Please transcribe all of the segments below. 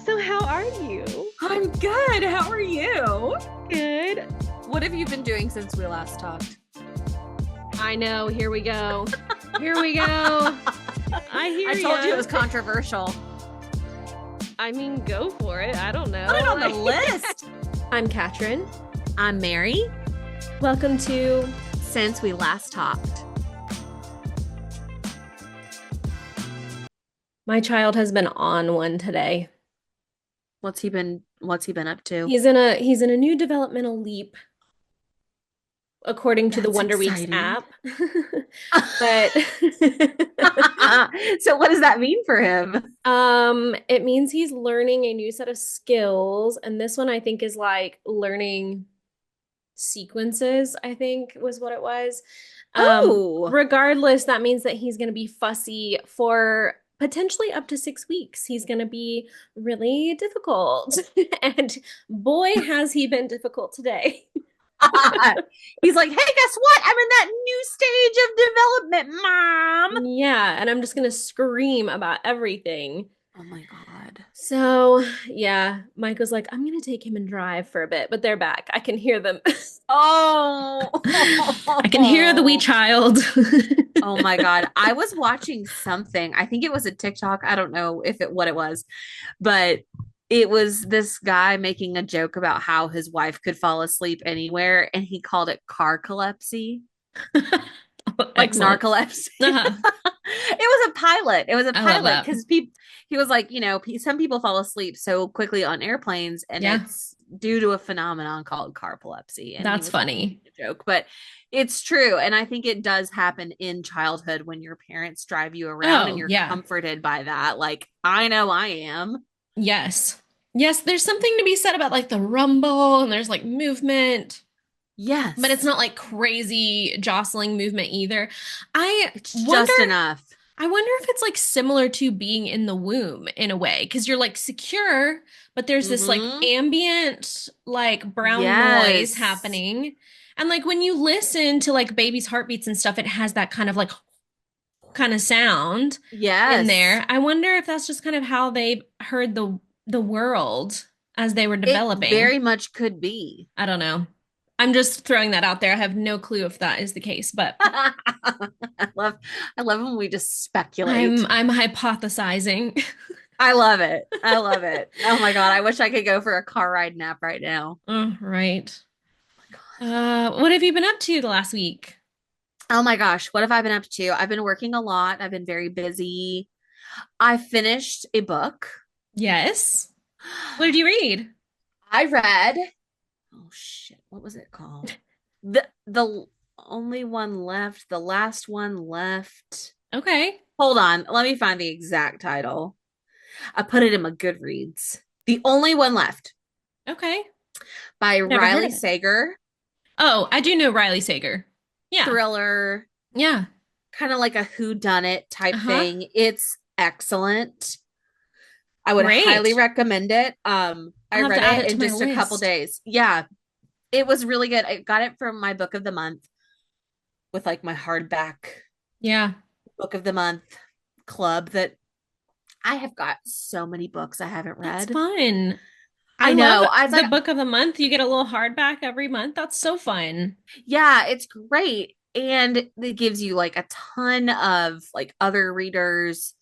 So how are you? I'm good. How are you? Good. What have you been doing since we last talked? I know. Here we go. Here we go. I hear I told ya. you it was controversial. I mean, go for it. I don't know. Put it on the list. I'm Katrin. I'm Mary. Welcome to Since we last talked. My child has been on one today. What's he been up to? He's in a new developmental leap, according to the That's Wonder Weeks exciting. app. But So what does that mean for him? it means he's learning a new set of skills, and this one I think is like learning sequences, I think was what it was. Oh. Regardless, that means that he's going to be fussy for potentially up to 6 weeks. He's going to be really difficult. And boy, has he been difficult today. He's like, hey, guess what? I'm in that new stage of development, Mom. Yeah, and I'm just going to scream about everything. Oh my God. So, yeah, Mike was like, I'm going to take him and drive for a bit, but they're back. I can hear them. Oh. I can hear the wee child. Oh my God. I was watching something. I think it was a TikTok. I don't know what it was, but it was this guy making a joke about how his wife could fall asleep anywhere, and he called it carcolepsy. Like narcolepsy. Uh-huh. It was a pilot. It was a I love pilot that. because he was like, some people fall asleep so quickly on airplanes, and Yeah. it's due to a phenomenon called carcolepsy. And That's funny. a joke, but it's true. And I think it does happen in childhood when your parents drive you around and Oh, you're yeah. comforted by that. Like, I know I am. Yes. Yes, there's something to be said about like the rumble and there's like movement, Yes. but it's not like crazy jostling movement either. It's just enough. I wonder if it's like similar to being in the womb in a way, because you're like secure, but there's this like ambient, like brown noise happening. And like when you listen to like baby's heartbeats and stuff, it has that kind of like kind of sound in there. I wonder if that's just kind of how they heard the world as they were developing. It very much could be. I don't know. I'm just throwing that out there. I have no clue if that is the case, but I love when we just speculate. I'm hypothesizing. I love it. I love it. Oh my God. I wish I could go for a car ride nap right now. Oh, right. Oh my God. What have you been up to the last week? Oh my gosh. What have I been up to? I've been working a lot. I've been very busy. I finished a book. Yes. What did you read? I read, oh shit, what was it called? The only one left, the last one left. Okay. Hold on, let me find the exact title. I put it in my Goodreads. The Only One Left. Okay. By Never heard Riley of it. Sager. Oh, I do know Riley Sager. Yeah. Thriller. Yeah. Kind of like a whodunit type thing. It's excellent. I would Great. highly recommend it. I read it in just a couple days. Yeah. It was really good. I got it from my book of the month with like my hardback book of the month club that I have got so many books I haven't read. That's fun. I know. The book of the month. You get a little hardback every month. That's so fun. Yeah, it's great. And it gives you like a ton of like other readers'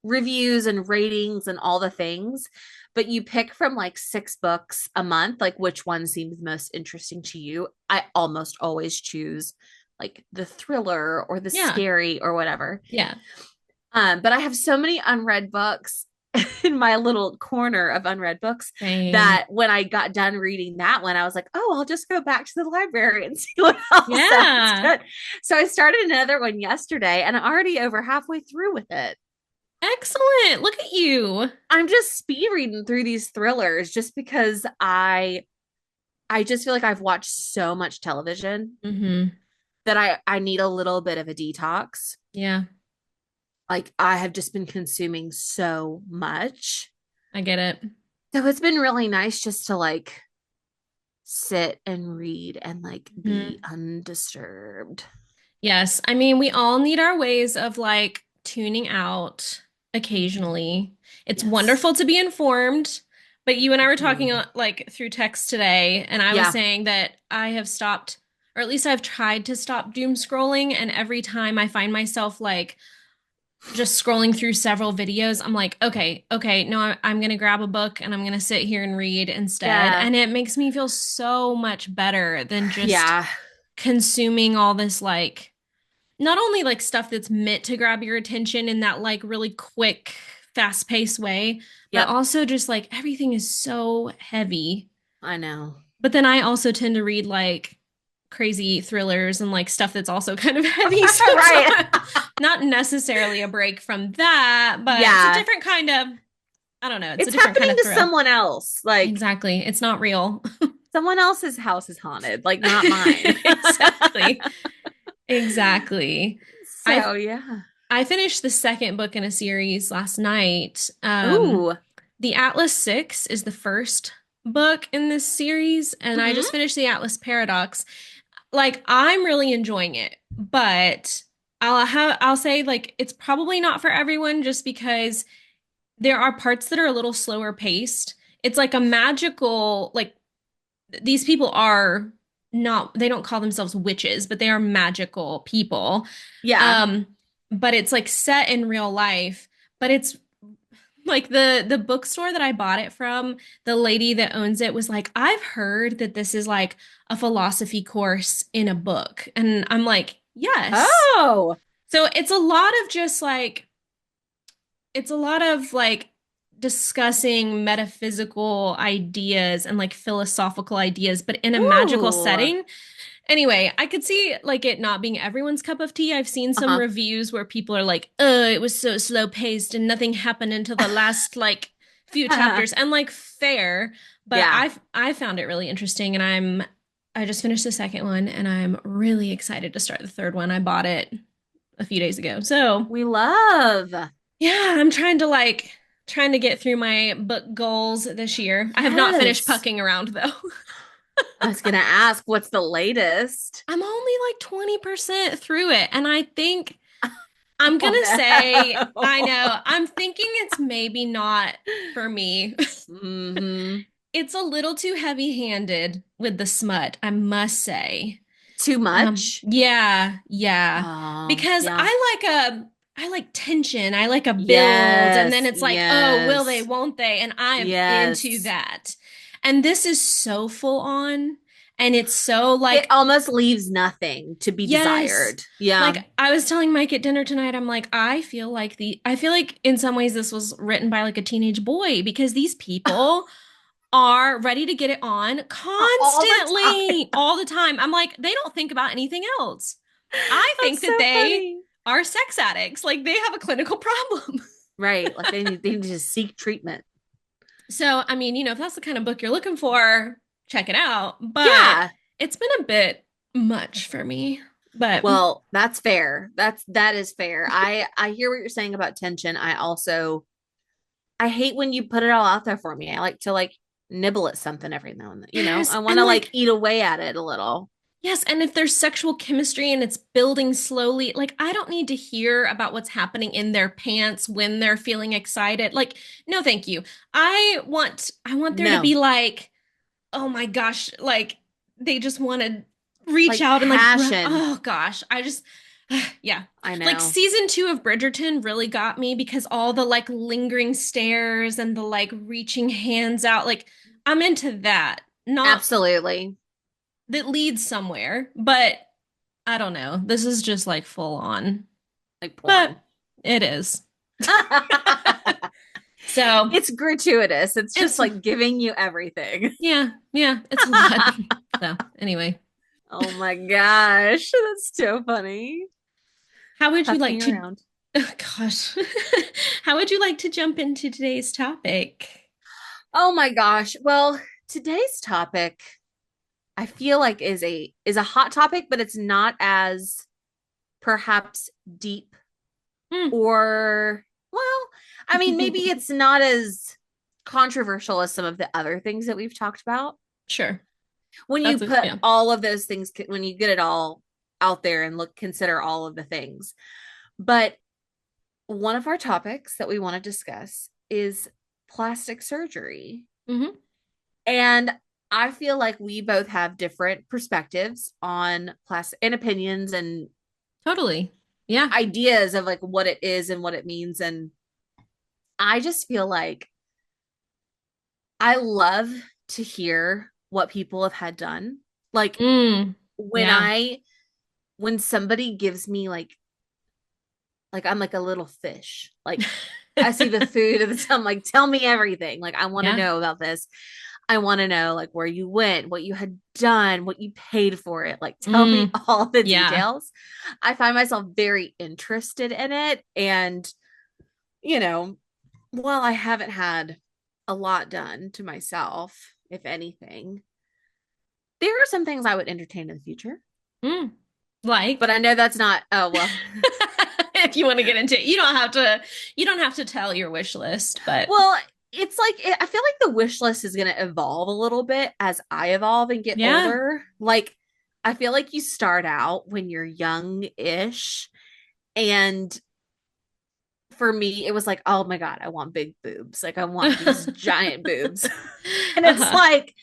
reviews and ratings and all the things. But you pick from like 6 books a month, like which one seems most interesting to you. I almost always choose like the thriller or the scary or whatever. Yeah. But I have so many unread books in my little corner of unread books that when I got done reading that one, I was like, oh, I'll just go back to the library and see what else sounds good. So I started another one yesterday and I'm already over halfway through with it. Excellent. Look at you. I'm just speed reading through these thrillers just because I just feel like I've watched so much television that I need a little bit of a detox. Yeah. Like I have just been consuming so much. I get it. So it's been really nice just to like sit and read and like be undisturbed. Yes. I mean, we all need our ways of like tuning out occasionally. It's wonderful to be informed, But you and I were talking Mm. like through text today, and I was Yeah. saying that I have stopped, or at least I've tried to stop doom scrolling, and every time I find myself like just scrolling through several videos, I'm like, okay, okay, no, I'm gonna grab a book and I'm gonna sit here and read instead. Yeah. And it makes me feel so much better than just Yeah. consuming all this like not only like stuff that's meant to grab your attention in that like really quick, fast-paced way, but Yep. also just like everything is so heavy. I know. But then I also tend to read like crazy thrillers and like stuff that's also kind of heavy. So it's Right. not necessarily a break from that, but it's a Yeah. different kind of, I don't know, it's a It's different kind happening of to thrill. someone else. Like Exactly. It's not real. someone else's house is haunted, like not mine. Exactly. Exactly. I So, yeah. I finished the second book in a series last night. Ooh. The Atlas Six is the first book in this series, and I just Hmm. finished the Atlas Paradox. Like, I'm really enjoying it, but I'll say like it's probably not for everyone just because there are parts that are a little slower paced. It's like a magical, like these people are not, they don't call themselves witches, but they are magical people. Yeah. Um, but it's like set in real life, but it's like the bookstore that I bought it from, the lady that owns it was like, "I've heard that this is like a philosophy course in a book." And I'm like, "Yes." Oh. So it's a lot of just like it's a lot of like discussing metaphysical ideas and like philosophical ideas, but in a magical Ooh. setting. Anyway, I could see like it not being everyone's cup of tea. I've seen some Uh-huh. reviews where people are like, "Oh, it was so slow paced and nothing happened until the last like few chapters." And like fair, but Yeah. I found it really interesting and I just finished the second one and I'm really excited to start the third one. I bought it a few days ago. So, We love. yeah, I'm trying to get through my book goals this year. I have not finished Yes. pucking around though. I was gonna ask, what's the latest? I'm only like 20% through it and I think I'm Oh gonna say, I no. know, I'm thinking it's maybe not for me. Hmm. It's a little too heavy-handed with the smut, I must say. Too much? Yeah, yeah. Because Yeah. I like tension, I like a build, and then Yes. it's like, oh, will they, Yes. won't they? And I'm into Yes. that. And this is so full on, and it's so It like almost leaves nothing to be yes. desired. Yeah. Like I was telling Mike at dinner tonight, I'm like, I feel like in some ways this was written by like a teenage boy because these people are ready to get it on All the time. constantly, all the time. I'm like, they don't think about anything else. I think That's that so they funny. are sex addicts. Like they have a clinical problem. Right. Like they need to seek treatment. So, I mean, if that's the kind of book you're looking for, check it out. But Yeah. it's been a bit much for me. But Well, that's fair. That is fair. I hear what you're saying about tension. I hate when you put it all out there for me. I like to like nibble at something every now and then. yes, I want and to like like eat away at it a little. yes, and if there's sexual chemistry and it's building slowly, like I don't need to hear about what's happening in their pants when they're feeling excited. Like, no, thank you. I want there to No, be like, oh my gosh, like they just want to reach like out and like passion. oh gosh, I just yeah. I Like know. season 2 of Bridgerton really got me because all the like lingering stares and the like reaching hands out, like I'm into that. Not Absolutely. that leads somewhere, but I don't know. This is just like full on, Like but porn. it is. So It's gratuitous. It's just it's, like giving you everything. yeah, yeah, it's a lot. So anyway, Oh my gosh, that's so funny. how would you like Pucking to, around. oh, gosh, how would you like to jump into today's topic? Oh my gosh. Well, today's topic I feel like is a hot topic, but it's not as perhaps deep Hmm. or well, I mean, maybe it's not as controversial as some of the other things that we've talked about. Sure. When you That's a, put yeah. all of those things, when you get it all out there and consider all of the things. But one of our topics that we want to discuss is plastic surgery. Hmm. And I feel like we both have different perspectives on plastic and opinions and Totally. Yeah. ideas of like what it is and what it means. And I just feel like I love to hear what people have had done. Like Mm. when Yeah. when somebody gives me like I'm like a little fish. Like I see the food and I'm like, tell me everything. Like I want to Yeah. know about this. I want to know like where you went, what you had done, what you paid for it. Like tell me Mm. all the Yeah. details. I find myself very interested in it. And, you know, while I haven't had a lot done to myself, if anything, there are some things I would entertain in the future. Mm. But Like, I know that's not, oh, well, if you want to get into it, you don't have to tell your wish list, but well, it's like I feel like the wish list is going to evolve a little bit as I evolve and get yeah. older. Like I feel like you start out when you're young-ish, and for me it was like, oh my god, I want big boobs. Like I want these giant boobs. And it's Uh-huh. like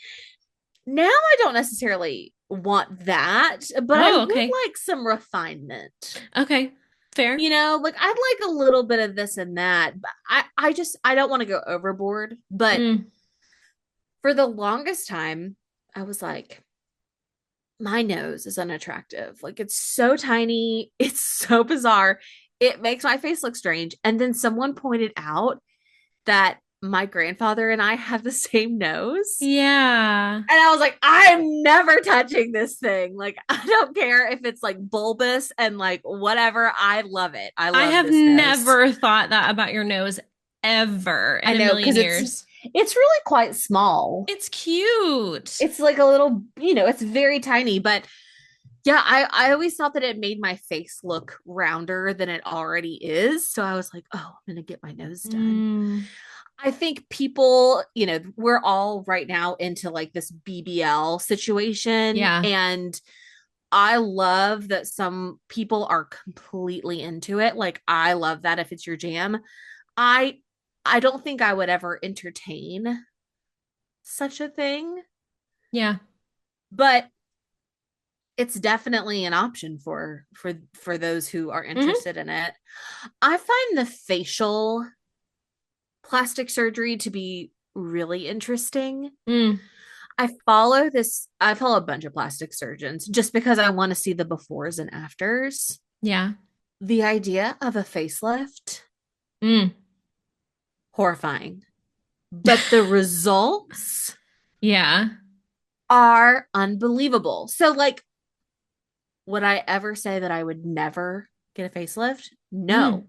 now I don't necessarily want that, but I Oh, would okay. like some refinement. Okay. Fair. Like I'd like a little bit of this and that, but I just I don't want to go overboard. But Mm. for the longest time, I was like, my nose is unattractive. Like it's so tiny, it's so bizarre. It makes my face look strange. And then someone pointed out that my grandfather and I have the same nose. Yeah. And I was like, I'm never touching this thing. Like, I don't care if it's like bulbous and like whatever. I love it. I I love have this nose. never thought that about your nose ever in I a know million because years. it's really quite small. It's cute. It's like a little, it's very tiny, but yeah, I always thought that it made my face look rounder than it already is. So I was like, oh, I'm gonna get my nose done. Mm. I think people, we're all right now into like this BBL situation. Yeah. And I love that some people are completely into it. Like I love that if it's your jam. I I don't think I would ever entertain such a thing, Yeah. but it's definitely an option for those who are Hmm. interested in it. I find the facial plastic surgery to be really interesting. Mm. I follow a bunch of plastic surgeons just because I want to see the befores and afters. Yeah. The idea of a facelift, Mm. horrifying. But the results Yeah. are unbelievable. So like would I ever say that I would never get a facelift? Mm. No.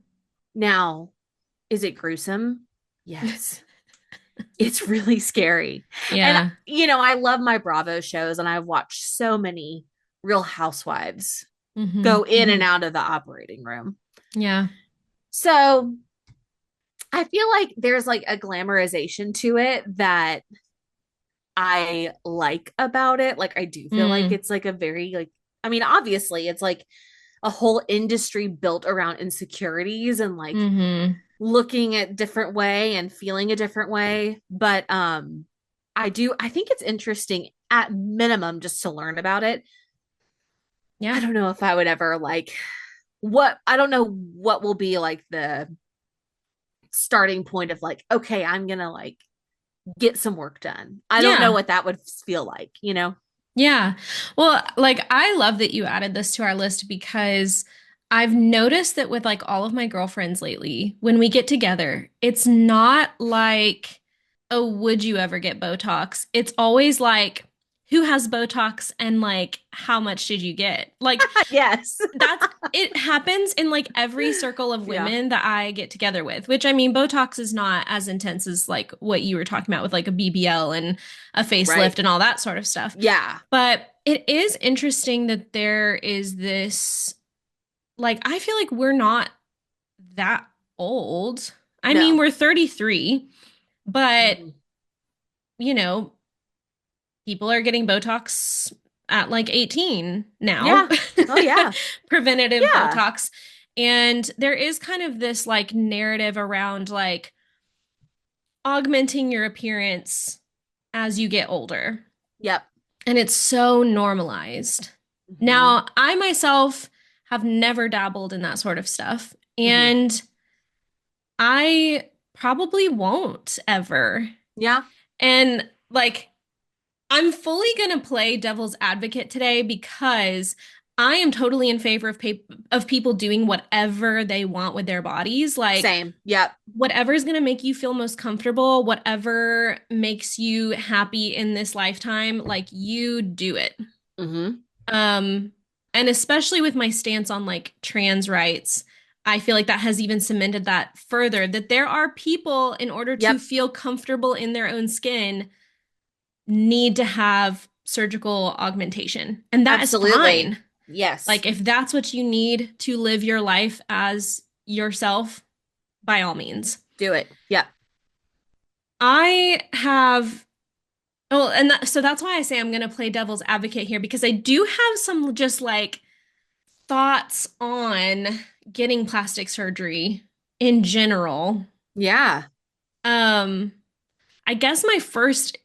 Now, is it gruesome? Yes. It's really scary. And Yeah. I love my Bravo shows and I've watched so many Real Housewives Hmm. go in and Hmm. out of the operating room. Yeah. So I feel like there's like a glamorization to it that I like about it. Like I do feel like Mm. it's like a very like I mean, obviously it's like a whole industry built around insecurities and like Hmm. looking a different way and feeling a different way. But I think it's interesting at minimum just to learn about it. I Yeah. don't know if I would ever like what I don't know what will be like the starting point of like, okay, I'm gonna like get some work done. I don't know Yeah. what that would feel like. Yeah. Well, like I love that you added this to our list because I've noticed that with like all of my girlfriends lately, when we get together, it's not like, oh, would you ever get Botox? It's always like, who has Botox and like, how much did you get? Like, Yes. that's it happens in like every circle of Yeah. women that I get together with, which I mean, Botox is not as intense as like what you were talking about with like a BBL and a facelift Right. and all that sort of stuff. Yeah. But it is interesting that there is this, like, I feel like we're not that old. I mean, No. we're 33, but, Mhm. you know, people are getting Botox at like 18 now, Yeah. Oh yeah. preventative Yeah. Botox. And there is kind of this like narrative around like augmenting your appearance as you get older. Yep. And it's so normalized. Hmm. Now, I myself have never dabbled in that sort of stuff, Hmm. and I probably won't ever. Yeah. And like, I'm fully going to play devil's advocate today because I am totally in favor of people doing whatever they want with their bodies. Like, Same. Yep. whatever is going to make you feel most comfortable, whatever makes you happy in this lifetime, like you do it. Hmm. Um, and especially with my stance on like trans rights, I feel like that has even cemented that further that there are people in order to Yep. feel comfortable in their own skin need to have surgical augmentation. And that is Absolutely. fine. Yes. Like if that's what you need to live your life as yourself, by all means. Do it. Yep. I have Oh, and so that's why I say I'm going to play devil's advocate here because I do have some just like thoughts on getting plastic surgery in general. Yeah. Um, I guess my first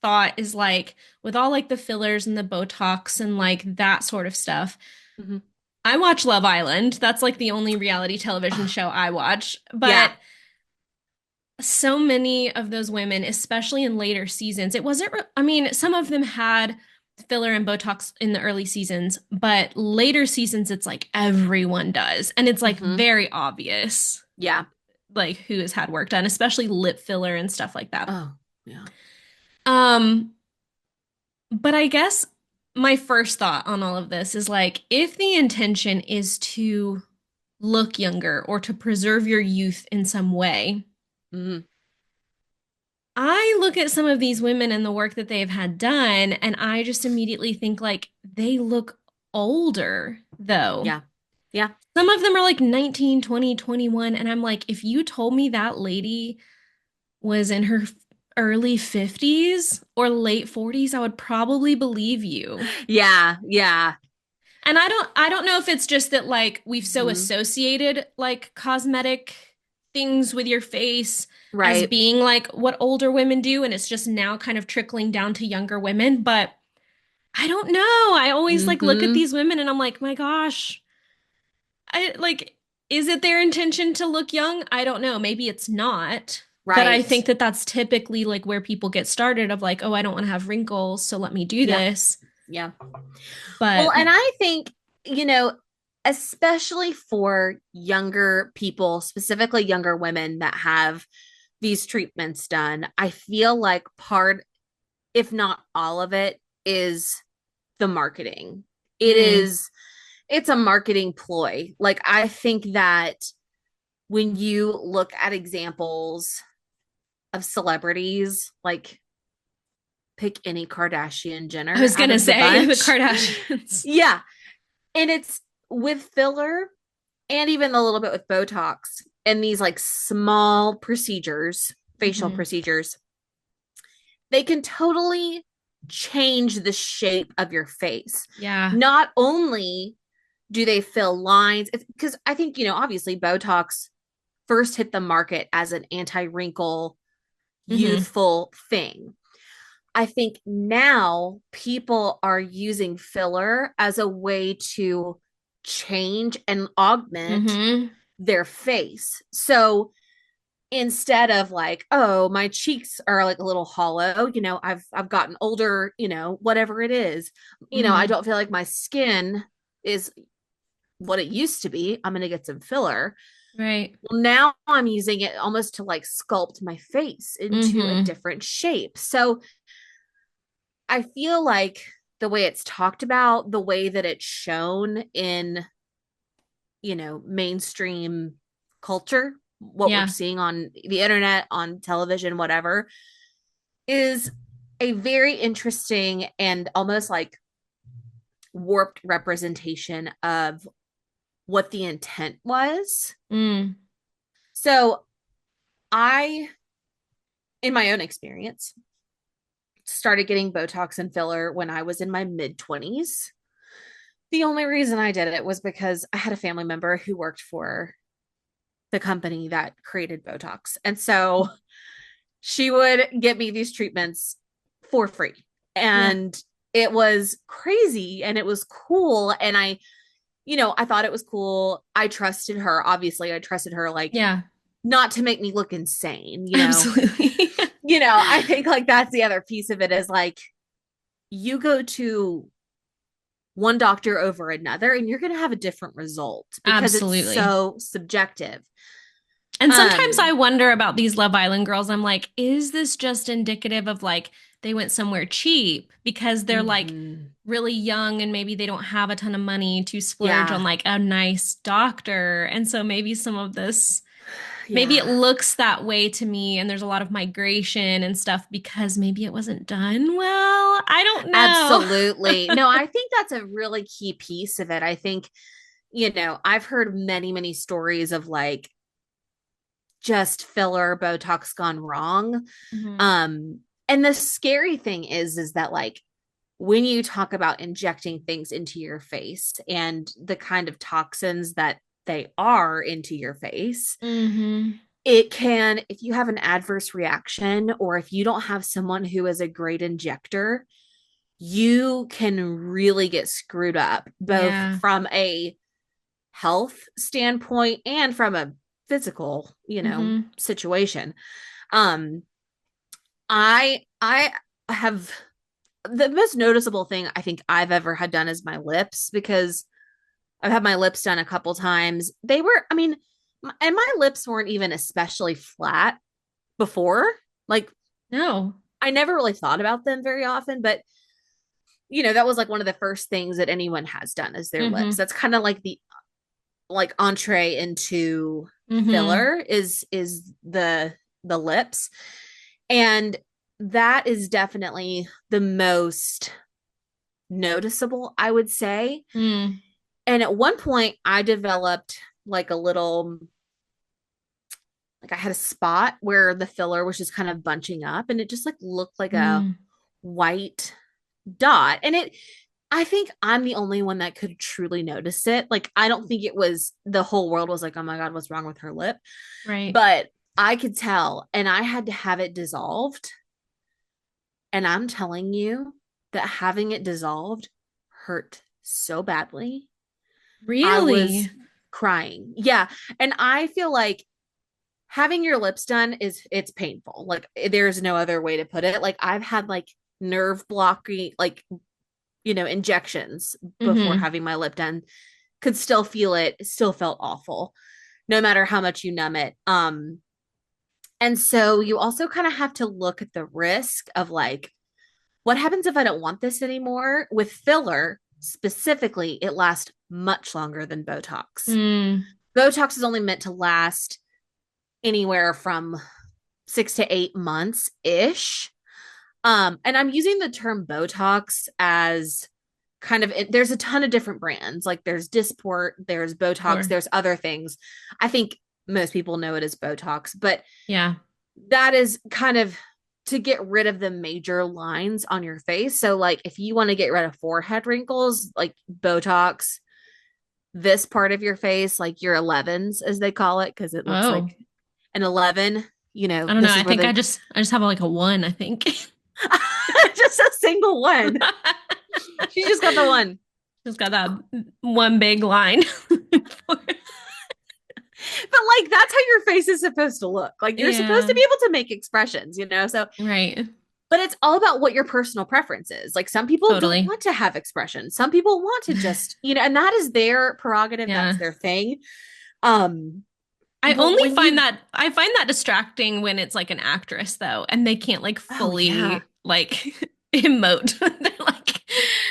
thought is like with all like the fillers and the Botox and like that sort of stuff. Hmm. I watch Love Island. That's like the only reality television show I watch. Yeah. But so many of those women, especially in later seasons, it wasn't, I mean, some of them had filler and Botox in the early seasons, but later seasons, it's like everyone does. And it's like Hmm. very obvious, Yeah. like who has had work done, especially lip filler and stuff like that. Oh, yeah. Um, but I guess my first thought on all of this is like, if the intention is to look younger or to preserve your youth in some way, Hmm. I look at some of these women and the work that they've had done, and I just immediately think like they look older, though. Yeah. Yeah. Some of them are like 19, 20, 21, and I'm like, if you told me that lady was in her early 50s or late 40s, I would probably believe you. Yeah. Yeah. And I don't know if it's just that like we've so Hmm. associated like cosmetic things with your face as Right. being like what older women do and it's just now kind of trickling down to younger women, but I don't know. I always like look at Hmm. these women and I'm like, "My gosh, I like is it their intention to look young? I don't know. Maybe it's not." But I Right. think that that's typically like where people get started of like, "Oh, I don't want to have wrinkles, so let me do Yeah. this." Yeah. Well, But and I think, especially for younger people, specifically younger women that have these treatments done, I feel like part, if not all of it, is the marketing. It mm, is, it's a marketing ploy. Like, I think that when you look at examples of celebrities, like pick any Kardashian I Jenner was out gonna of the say the bunch. Kardashians. Yeah. And it's with filler and even a little bit with Botox and these like small procedures, facial Hmm. procedures, they can totally change the shape of your face. Yeah. Not only do they fill lines, because I think, obviously Botox first hit the market as an anti wrinkle, Hmm. youthful thing. I think now people are using filler as a way to change and augment Hmm. their face. So instead of like, oh, my cheeks are like a little hollow, I've gotten older, whatever it is, I Hmm. don't feel like my skin is what it used to be. I'm going to get some filler. Right. Well, now I'm using it almost to like sculpt my face into a Hmm. different shape. So I feel like the way it's talked about, the way that it's shown in, mainstream culture, what we're Yeah. seeing on the internet, on television, whatever, is a very interesting and almost like warped representation of what the intent was. Mm. So I, in my own experience, started getting Botox and filler when I was in my mid 20s. The only reason I did it was because I had a family member who worked for the company that created Botox. And so she would get me these treatments for free. Yeah. And it was crazy and it was cool. And I thought it was cool. I trusted her. Obviously, I trusted her, like, Yeah. not to make me look insane, Absolutely. I think like that's the other piece of it is like you go to one doctor over another and you're going to have a different result because it's Absolutely. so subjective. And sometimes Um I wonder about these Love Island girls. I'm like, is this just indicative of like they went somewhere cheap because they're like mhm. really young and maybe they don't have a ton of money to splurge Yeah. on like a nice doctor. And so maybe some of this, maybe it Yeah. looks that way to me and there's a lot of migration and stuff because maybe it wasn't done well. I don't know. Absolutely. No, I think that's a really key piece of it. I think, I've heard many, many stories of like just filler Botox gone wrong. hmm Um, and the scary thing is that like when you talk about injecting things into your face and the kind of toxins that they are into your face, hmm it can, if you have an adverse reaction or if you don't have someone who is a great injector, you can really get screwed up, both Yeah. from a health standpoint and from a physical, hmm situation. Um, I have the most noticeable thing I think I've ever had done is my lips because I've had my lips done a couple times. They were, I mean, and my lips weren't even especially flat before. Like, No. I never really thought about them very often, but that was like one of the first things that anyone has done is their lips. hmm That's kind of like the like entree into hmm filler is the lips. And that is definitely the most noticeable, I would say. Mm. And at one point I developed like a little, like I had a spot where the filler was just kind of bunching up and it just like looked like a Mm. white dot. And I think I'm the only one that could truly notice it. Like, I don't think it was the whole world was like, oh my God, what's wrong with her lip? Right. But I could tell, and I had to have it dissolved. And I'm telling you that having it dissolved hurt so badly. I was Really? crying. Yeah. And I feel like having your lips done it's painful. Like, there's no other way to put it. Like, I've had like nerve blocking, like, injections before hmm having my lip done, could still feel it, still felt awful, no matter how much you numb it. And so you also kind of have to look at the risk of like, what happens if I don't want this anymore? With filler, specifically, it lasts much longer than Botox. Mm. Botox is only meant to last anywhere from 6 to 8 months ish. And I'm using the term Botox as kind of, there's a ton of different brands. Like, there's Dysport, there's Botox, Sure. there's other things. I think most people know it as Botox, but Yeah. that is kind of to get rid of the major lines on your face. So like, if you want to get rid of forehead wrinkles, like Botox, this part of your face, like your 11s as they call it, because it looks Oh, like an 11, I don't know. this I is where think the I just have like a one, I think. just a single one. She just got the one. Just got that one big line. But like, that's how your face is supposed to look. Like, you're supposed to Yeah. be able to make expressions. So, Right. but it's all about what your personal preference is. Like, some people don't Totally. want to have expressions. Some people want to just, and that is their prerogative. That's Yeah. their thing. Um, but when you, I find that distracting when it's like an actress though, and they can't like oh yeah. fully like emote. They're like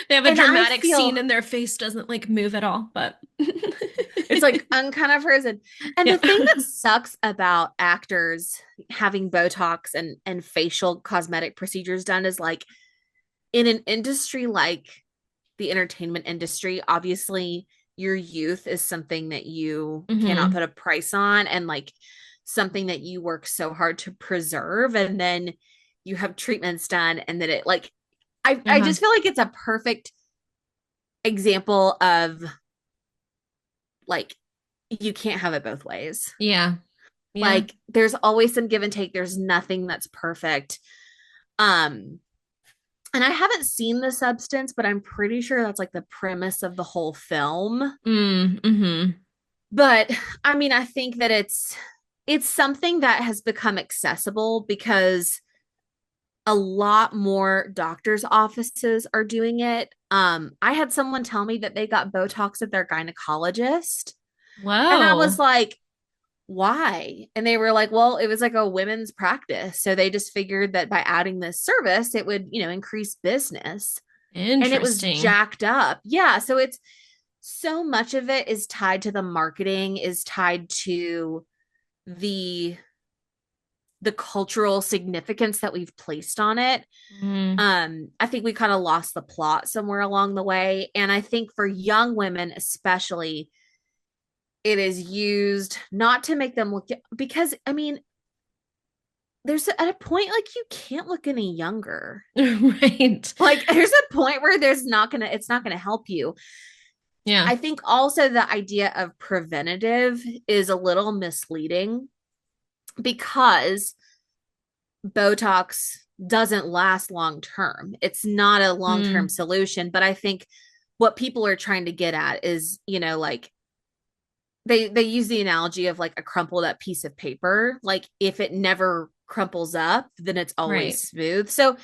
they have a And I dramatic feel scene and their face doesn't like move at all, but it's like unkind of frozen. And yeah. the thing that sucks about actors having Botox and facial cosmetic procedures done is like, in an industry like the entertainment industry, obviously your youth is something that you cannot hmm put a price on, and like something that you work so hard to preserve. And then you have treatments done, and then it like, I Uh-huh. just feel like it's a perfect example of like, you can't have it both ways. Yeah. Yeah. Like, there's always some give and take. There's nothing that's perfect. Um, And I haven't seen the substance, but I'm pretty sure that's like the premise of the whole film. Mm-hmm. But I mean, I think that it's something that has become accessible because a lot more doctors' offices are doing it. I had someone tell me that they got Botox at their gynecologist, and I was Whoa. like, why? And they were like, well, it was like a women's practice. So they just figured that by adding this service, it would, increase business. And it was Interesting. jacked up. Yeah. So it's so much of it is tied to the marketing, is tied to the the cultural significance that we've placed on it. Mm, I think we kind of lost the plot somewhere along the way. And I think for young women, especially, it is used not to make them look, because I mean, there's at a point like you can't look any younger. right. Like there's a point where it's not gonna help you. Yeah. I think also the idea of preventative is a little misleading because Botox doesn't last long term. It's not a long term Mm, solution, but I think what people are trying to get at is, like they use the analogy of like a crumpled up piece of paper. Like if it never crumples up, then it's always right. smooth. So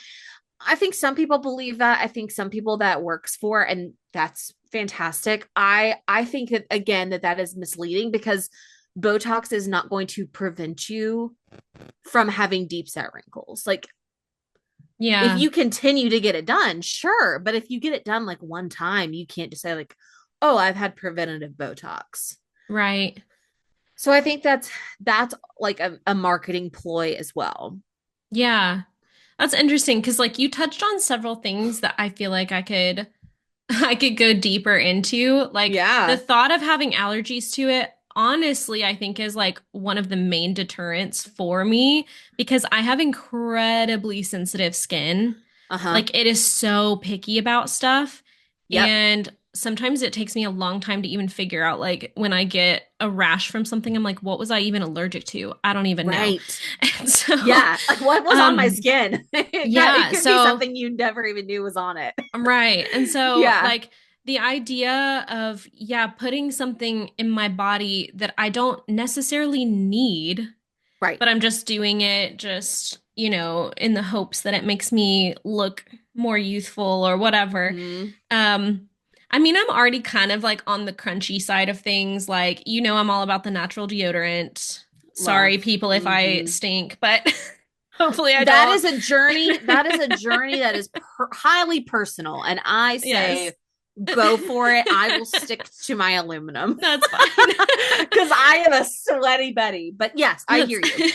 I think some people believe that. I think some people that works for, and that's fantastic. I think that again that is misleading because Botox is not going to prevent you from having deep set wrinkles. Like if Yeah. you continue to get it done, sure, but if you get it done like one time, you can't just say like, "Oh, I've had preventative Botox." Right. So I think that's like a marketing ploy as well. Yeah. That's interesting because like you touched on several things that I feel like I could I could go deeper into. Like the Yeah. thought of having allergies to it, honestly, I think is like one of the main deterrents for me because I have incredibly sensitive skin. Uh-huh. Like it is so picky about stuff. Yep. And sometimes it takes me a long time to even figure out like when I get a rash from something, I'm like, what was I even allergic to? I don't even know. Right. And so, Yeah. Like what was on my um, skin? It yeah, could be so something you never even knew was on it. right. And so, Yeah. like, the idea of, yeah, putting something in my body that I don't necessarily need, Right. but I'm just doing it just, in the hopes that it makes me look more youthful or whatever. Hmm. Um, I mean, I'm already kind of like on the crunchy side of things. Like, I'm all about the natural deodorant. Sorry, Love. people, if I Hmm. stink, but hopefully I That don't. is a journey. That is a journey that is highly personal. And I say, Yes, go for it. I will stick to my aluminum that's fine. because I am a sweaty Betty. But yes, I That's hear you.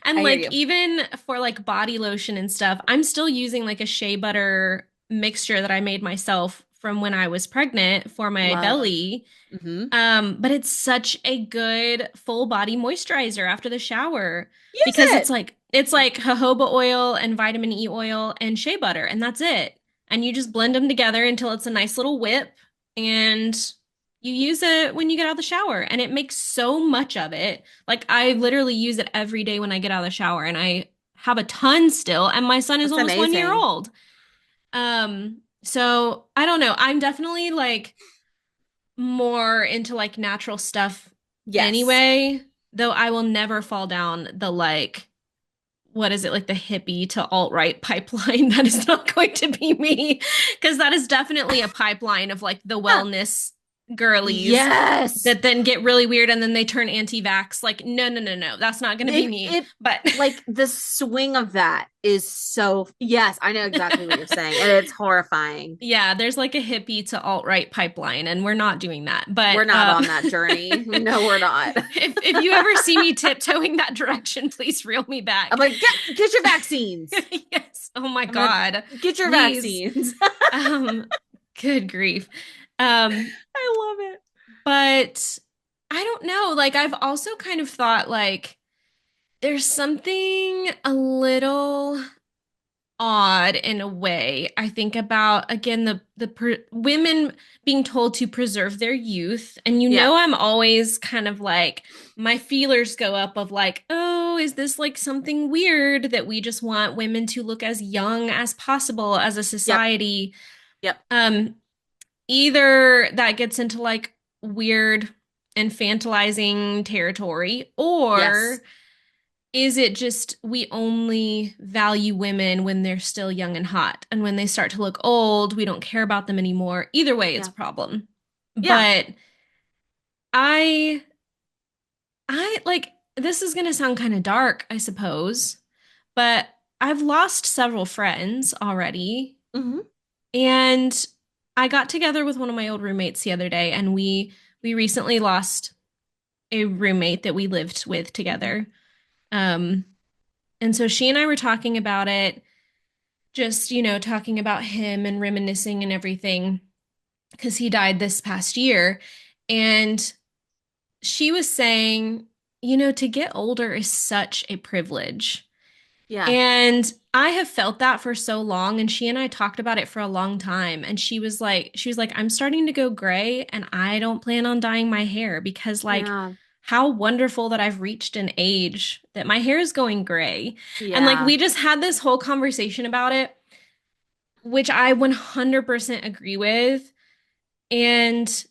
and I hear like you. even for like body lotion and stuff, I'm still using like a shea butter mixture that I made myself from when I was pregnant for my Love. belly. Hmm. But it's such a good full body moisturizer after the shower Use because it. it's like jojoba oil and vitamin E oil and shea butter, and that's it. And you just blend them together until it's a nice little whip, and you use it when you get out of the shower, and it makes so much of it. Like I literally use it every day when I get out of the shower, and I have a ton still, and my son is That's almost 1 year amazing. old. So I don't know. I'm definitely like more into like natural stuff Yes. anyway, though I will never fall down the like, what is it, like the hippie to alt-right pipeline. That is not going to be me because that is definitely a pipeline of like the Huh. wellness girlies Yes. that then get really weird and then they turn anti-vax. Like, no, no, no, no, that's not going to be me. It But like the swing of that is so, yes, I know exactly what you're saying. And it's horrifying. yeah, there's like a hippie to alt-right pipeline, and we're not doing that. We're But not on that journey. No, we're not. if you ever see me tiptoeing that direction, please reel me I'm back. like, get your vaccines. Yes. Oh my I'm like, God. get your Please. vaccines. Um, good grief. Um, I love it. but I don't know. Like I've also kind of thought like there's something a little odd in a way. I think about again women being told to preserve their youth, and Yeah. I'm always kind of like my feelers go up of like, oh, is this like something weird that we just want women to look as young as possible as a Yep. society? Yep. Um, Either that gets into like weird infantilizing territory, Yes. or is it just we only value women when they're still young and hot, and when they start to look old, we don't care about them anymore? Either way, it's Yeah. a problem. Yeah. But I I like this is going to sound kind of dark, I suppose, but I've lost several friends already, Hmm. and I got together with one of my old roommates the other day, and we recently lost a roommate that we lived with Hmm. together. Um and so she and I were talking about it, just, talking about him and reminiscing and everything, because he died this past year. And she was saying, to get older is such a privilege. Yeah. And I have felt that for so long. And she and I talked about it for a long time. And she was like, I'm starting to go gray and I don't plan on dyeing my hair because, like, Yeah. how wonderful that I've reached an age that my hair is going gray. And like, Yeah. we just had this whole conversation about it, which I 100% agree with. And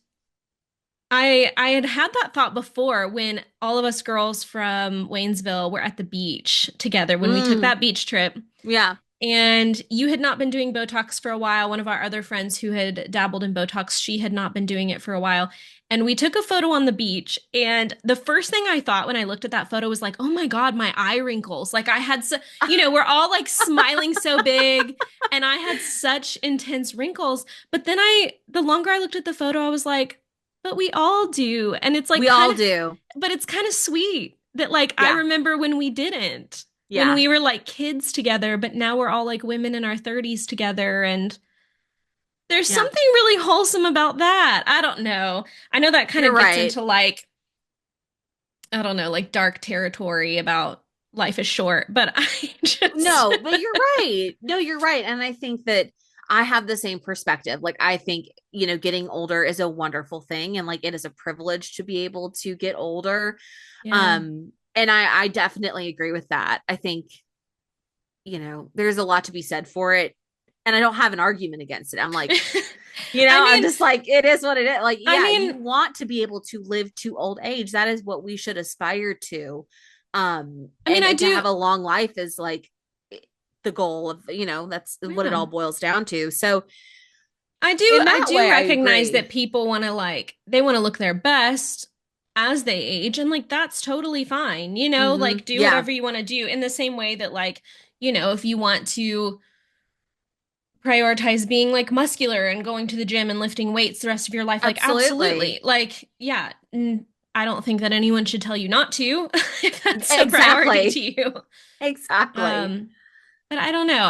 I had had that thought before when all of us girls from Waynesville were at the beach together when we took Mm. that beach trip. Yeah. And you had not been doing Botox for a while. One of our other friends who had dabbled in Botox, she had not been doing it for a while. And we took a photo on the beach. And the first thing I thought when I looked at that photo was like, oh my God, my eye wrinkles. Like I had, we're all like smiling so big and I had such intense wrinkles. But then the longer I looked at the photo, I was like, but we all do. And it's like We kind all of, do. but it's kind of sweet that like I Yeah. remember when we didn't, when Yeah. we were like kids together, but now we're all like women in our 30s together. And there's Yeah. something really wholesome about that. I don't know. I know that kind You're of gets right. into like, I don't know, like dark territory about life is short, but I just, No, but you're right. No, you're right. And I think that I have the same perspective. Like, I think, getting older is a wonderful thing. And like, it is a privilege to be able to get older. yeah. And I definitely agree with that. I think, there's a lot to be said for it. And I don't have an argument against it. I'm like, I I'm mean, just like, it is what it is. Like, I yeah, you mean, want to be able to live to old age. That is what we should aspire to. I mean, I And to do, have a long life is like the goal of, that's what it yeah. all boils down to. So I do in I that do way, I recognize agree. that people want to like they want to look their best as they age, and like that's totally fine. Mm-hmm. Like do Yeah, whatever you want to do in the same way that like, if you want to prioritize being like muscular and going to the gym and lifting weights the rest of your life, like absolutely. absolutely. Like yeah, I don't think that anyone should tell you not to if that's a priority to Exactly. you. Exactly. Um but I don't know.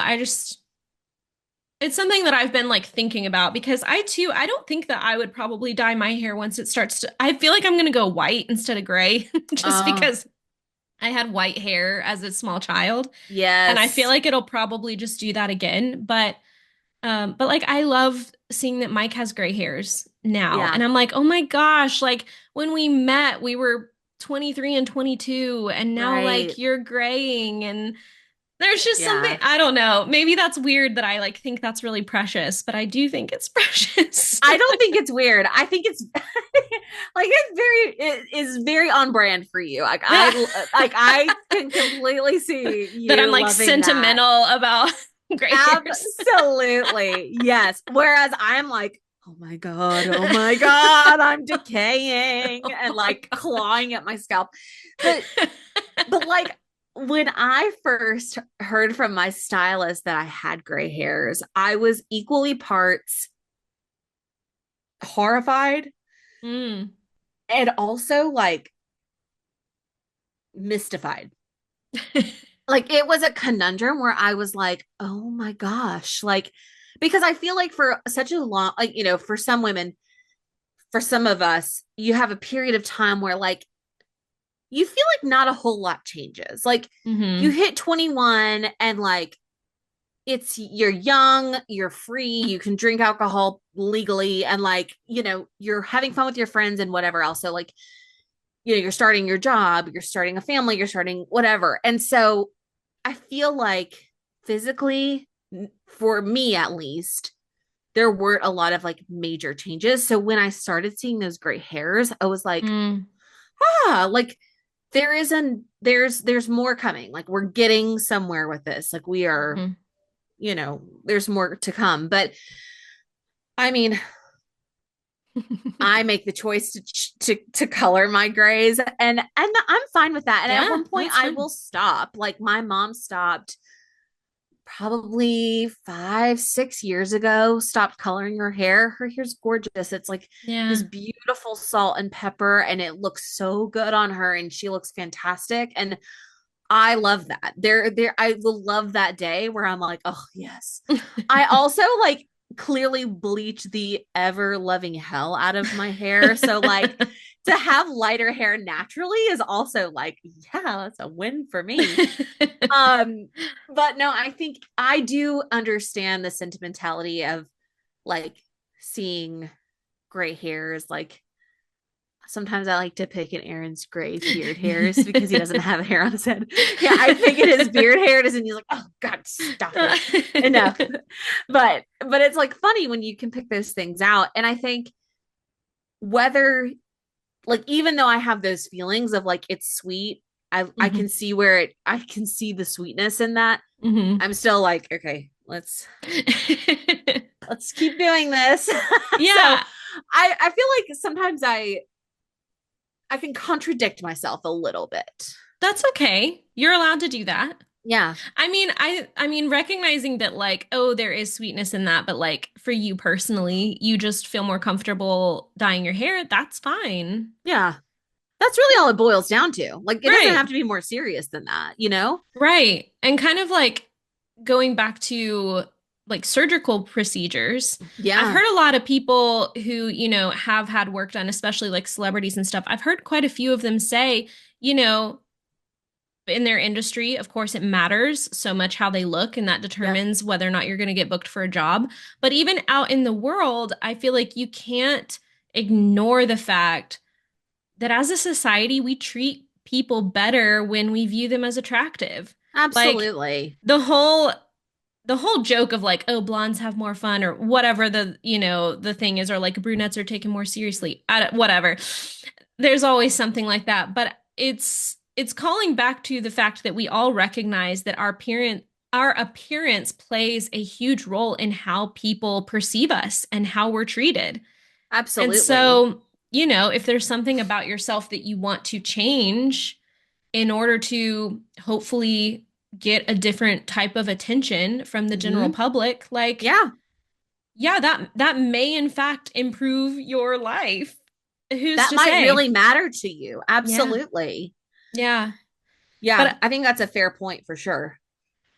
It's something that I've been like thinking about because I don't think that I would probably dye my hair once it starts to, I feel like I'm going to go white instead of gray just Oh, because I had white hair as a small child, and I feel yes. like it'll probably just do that again. But like I love seeing that Mike has gray hairs now. Yeah. And I'm like, "Oh my gosh, like when we met, we were 23 and 22 and now like Right. you're graying." And there's just something, Yeah. I don't know. Maybe that's weird that I like think that's really precious, but I do think it's precious. I don't think it's weird. I think it's like it is very on brand for you. I can completely see That I'm you like loving that. sentimental about gray hairs. Absolutely. Yes. Whereas I'm like, oh my God, I'm decaying Oh and my like God. clawing at my scalp. But like when I first heard from my stylist that I had gray hairs, I was equally parts horrified Mm. and also like mystified. Like it was a conundrum where I was like, oh my gosh, like because I feel like for such a long, like, for some women, for some of us, you have a period of time where like you feel like not a whole lot changes. Like you Hmm. hit 21 and like it's you're young, you're free, you can drink alcohol legally, and like, you're having fun with your friends and whatever else. So like, you're starting your job, you're starting a family, you're starting whatever. And so I feel like physically, for me at least, there weren't a lot of like major changes. So when I started seeing those gray hairs, I was like, Mm, like there's more coming. Like we're getting somewhere with this. Like we are, mhm. there's more to come. But I mean, I make the choice to color my grays, and I'm fine with that. And at Yeah, one point that's I fine. will stop. Like my mom stopped probably 5, 6 years ago, stopped coloring her hair. Her hair's gorgeous. It's like this Yeah. beautiful salt and pepper, and it looks so good on her, and she looks fantastic. And I love that. I will love that day where I'm like, oh yes. I also like clearly bleach the ever loving hell out of my hair. So like to have lighter hair naturally is also like, yeah, that's a win for me. Um, but no, I think I do understand the sentimentality of like seeing gray hairs. Like sometimes I like to pick at Aaron's gray beard hairs because he doesn't have hair on his head. Yeah, I pick at his beard hairs and he's like, oh God, stop it. Enough. But it's like funny when you can pick those things out. And I think whether like even though I have those feelings of like it's sweet, I Mhm. can see I can see the sweetness in that. Mhm. I'm still like, okay, let's keep doing this. So Yeah, I feel like sometimes I can contradict myself a little bit. that's okay. You're allowed to do that. Yeah. I mean recognizing that like, oh, there is sweetness in that, but like for you personally, you just feel more comfortable dyeing your hair, that's fine. Yeah. That's really all it boils down to. Like it doesn't Right. have to be more serious than that, you know? Right. And kind of like going back to like surgical procedures, I've Yeah. heard a lot of people who, have had work done, especially like celebrities and stuff. I've heard quite a few of them say, you know, in their industry, of course, it matters so much how they look, and that Yep. determines whether or not you're going to get booked for a job. But even out in the world, I feel like you can't ignore the fact that as a society, we treat people better when we view them as attractive. Like Absolutely. the whole the whole joke of like, oh, blondes have more fun or whatever the thing is, or like brunettes are taken more seriously, whatever. There's always something like that, but it's calling back to the fact that we all recognize that our appearance plays a huge role in how people perceive us and how we're treated. And Absolutely. so, if there's something about yourself that you want to change in order to hopefully get a different type of attention from the general Hmm. public, like, Yeah. yeah, that may in fact improve your life. Who's That to might say? really matter to you. Yeah. Absolutely. Yeah. Yeah. But I think that's a fair point for sure.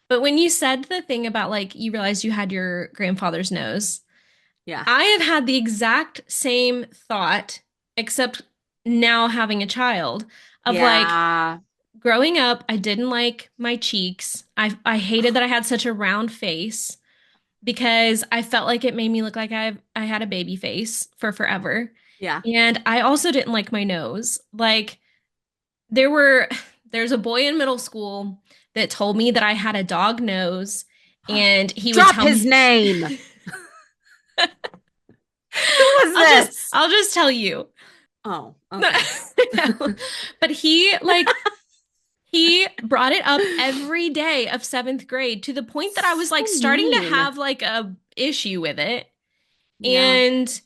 but when you said the thing about like you realized you had your grandfather's nose, Yeah. I have had the exact same thought, except now having a child, of like Yeah. growing up, I didn't like my cheeks. I hated that I had such a round face because I felt like it made me look like I had a baby face for forever. Yeah. And I also didn't like my nose. Like there were there's a boy in middle school that told me that I had a dog nose and he would Drop tell his me name. Who was I'll just this? I'll just tell you. Oh, okay. No. But he brought it up every day of seventh grade to the point that I was So like starting to mean. have like a issue with it. Yeah. And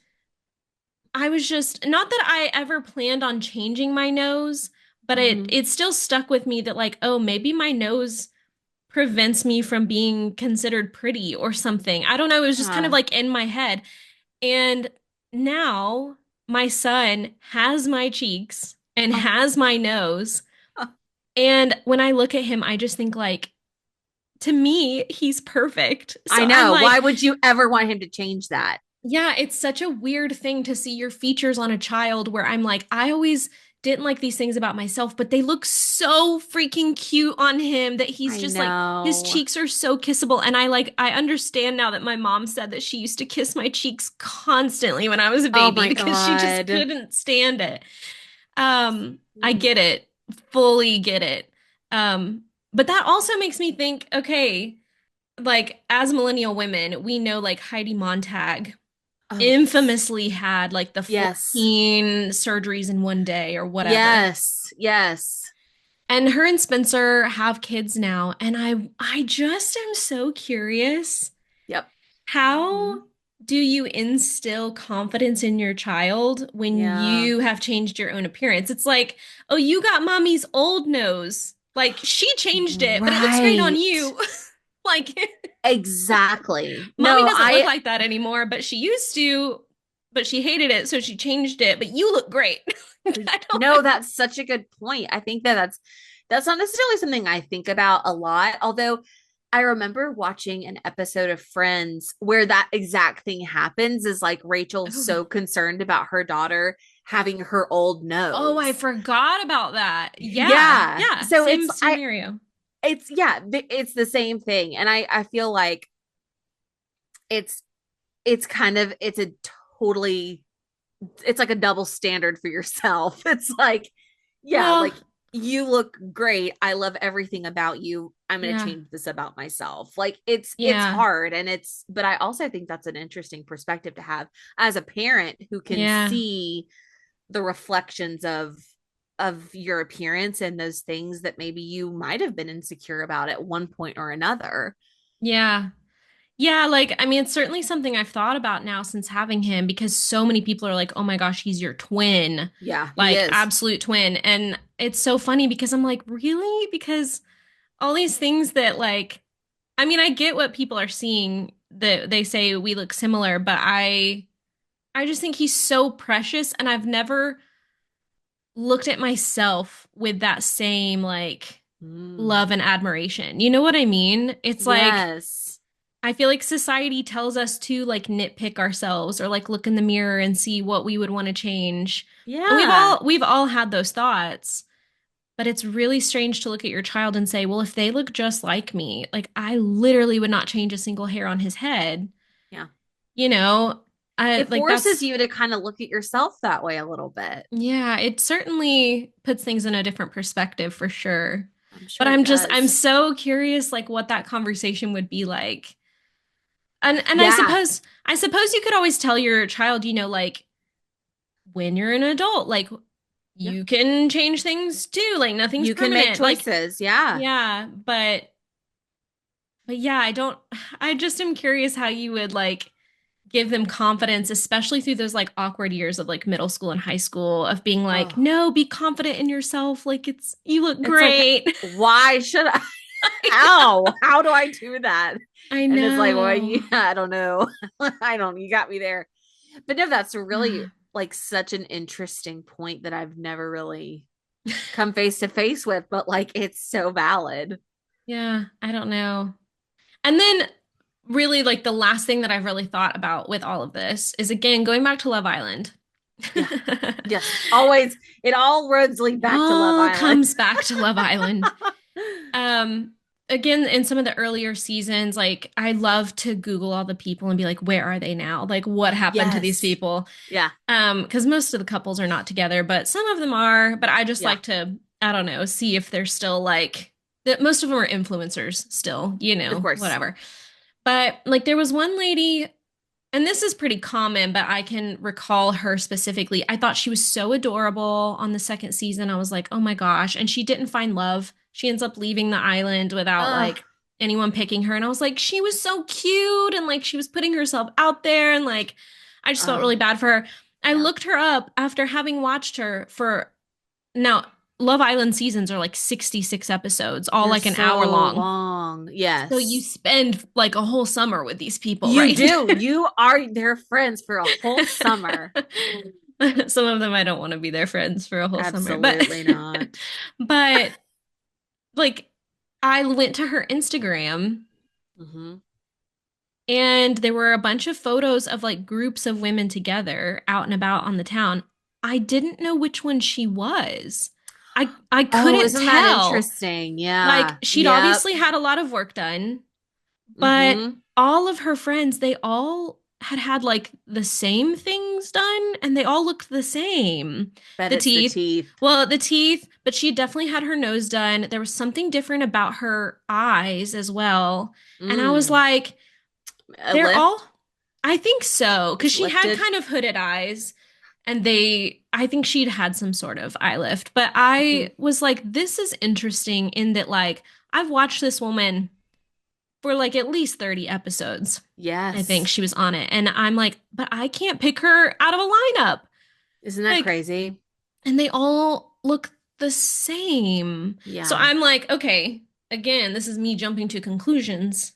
I was just not that I ever planned on changing my nose, but it Hmm. it still stuck with me that like, oh, maybe my nose prevents me from being considered pretty or something. I don't know, it was just kind of Uh, like in my head. And now my son has my cheeks and oh, has my nose. oh, And when I look at him, I just think like to me, he's perfect. I So I'm know. Why like, would you ever want him to change that? yeah, it's such a weird thing to see your features on a child where I'm like, I always didn't like these things about myself, but they look so freaking cute on him that he's I just like his know. cheeks are so kissable. And I understand now that my mom said that she used to kiss my cheeks constantly when I was a Oh baby my because she just God. couldn't stand it. I get Mm. it. Fully get it. But that also makes me think, okay, like as millennial women, we know like Heidi Montag Oh, yes. infamously had like the Yes. 14 surgeries in one day or whatever. Yes. Yes. And her and Spencer have kids now, and I just am so curious, Yep. how Mhm. do you instill confidence in your child when Yeah. you have changed your own appearance? It's like, oh, you got mommy's old nose. Like she changed it, but it looks great on Right. you. Like Exactly. mommy No, doesn't look like that anymore, but she used to, but she hated it, so she changed it. But you look great. I no, don't. that's such a good point. I think that that's not necessarily something I think about a lot, although I remember watching an episode of Friends where that exact thing happens is like Rachel's Oh, so concerned about her daughter having her old oh, I nose. forgot about that. Yeah, Yeah. yeah, So same scenario. it's yeah, it's the same thing. And I feel like it's it's a totally it's like a double standard for yourself. It's like, yeah, Well, like you look great. I love everything about you. I'm going to yeah, change this about myself. Like it's yeah, hard and it's but I also think that's an interesting perspective to have as a parent who can yeah, see the reflections of your appearance and those things that maybe you might have been insecure about at one point or another. yeah. Yeah, like, I mean, it's certainly something I've thought about now since having him because so many people are like, oh my gosh, he's your twin, Yeah, he like, is. absolute twin. And it's so funny because I'm like, really? Because all these things that, like, I mean, I get what people are seeing that they say we look similar, but I just think he's so precious. And I've never looked at myself with that same, like, love Mm. and admiration. You know what I mean? It's like, Yes. I feel like society tells us to like nitpick ourselves or like look in the mirror and see what we would want to change. And Yeah. we've all had those thoughts, but it's really strange to look at your child and say, "Well, if they look just like me, like I literally would not change a single hair on his head." Yeah. You know, I It like forces that's you to kind of look at yourself that way a little bit. yeah, it certainly puts things in a different perspective for sure. I'm But sure it I'm does. so curious like what that conversation would be like. And Yeah. I suppose you could always tell your child, you know, like when you're an adult, like Yeah. you can change things too. Like nothing's You can make permanent. Like, choices. Yeah. yeah, but yeah, I don't I just am curious how you would like give them confidence, especially through those like awkward years of like middle school and high school of being like, Oh, no, be confident in yourself. Like it's you look it's like, great. why should I? I How? know. How do I do that? I And it's like, well, know. yeah, I don't know. I don't, you got me there. But no, that's really like such an interesting point that I've never really come face to face with, but like it's so valid. Yeah, I don't know. And then really like the last thing that I've really thought about with all of this is again going back to Love Island. Yeah. Yes. Always, it all roads lead It back to Love all Island. comes back to Love Island. Um, again, in some of the earlier seasons, like I love to Google all the people and be like, where are they now? Like, what happened to these Yes. people? Yeah. Because most of the couples are not together, but some of them are. But I just Yeah. like to, I don't know, see if they're still like that. Most of them are influencers still, you Of know, course. whatever. But like there was one lady, and this is pretty common, but I can recall her specifically. I thought she was so adorable on the second season. I was like, oh my gosh. And she didn't find love. She ends up leaving the island without Ugh. like anyone picking her. And I was like, she was so cute. And like she was putting herself out there. And like, I just felt Ugh. really bad for her. I Yeah. looked her up after having watched her for now, Love Island seasons are like 66 episodes, all They're like an hour so long. long. So you Yes. spend like a whole summer with these people, You right? do. You are their friends for a whole summer. Some of them I don't want to be their friends for a whole summer, Absolutely not. but like I went to her Instagram Hmm. and there were a bunch of photos of like groups of women together out and about on the town. I didn't know which one she was. I Oh, couldn't isn't that tell. interesting? Like Yeah. she'd Yep. obviously had a lot of work done, but Mm-hmm. all of her friends, they all had like the same things done and they all looked the same. Bet The it's the teeth, teeth. well, the teeth, but she definitely had her nose done. There was something different about her eyes as well. And I was Mm. like, A they're all, lift? I think so, because It's she had lifted. kind of hooded eyes and I think she'd had some sort of eye lift. But Mhm. I was like, this is interesting in that, like, I've watched this woman for like at least 30 episodes. I think Yes. she was on it. And I'm like, but I can't pick her out of a lineup. Isn't that Like, crazy? and they all look the same. So Yeah. I'm like, okay, again, this is me jumping to conclusions.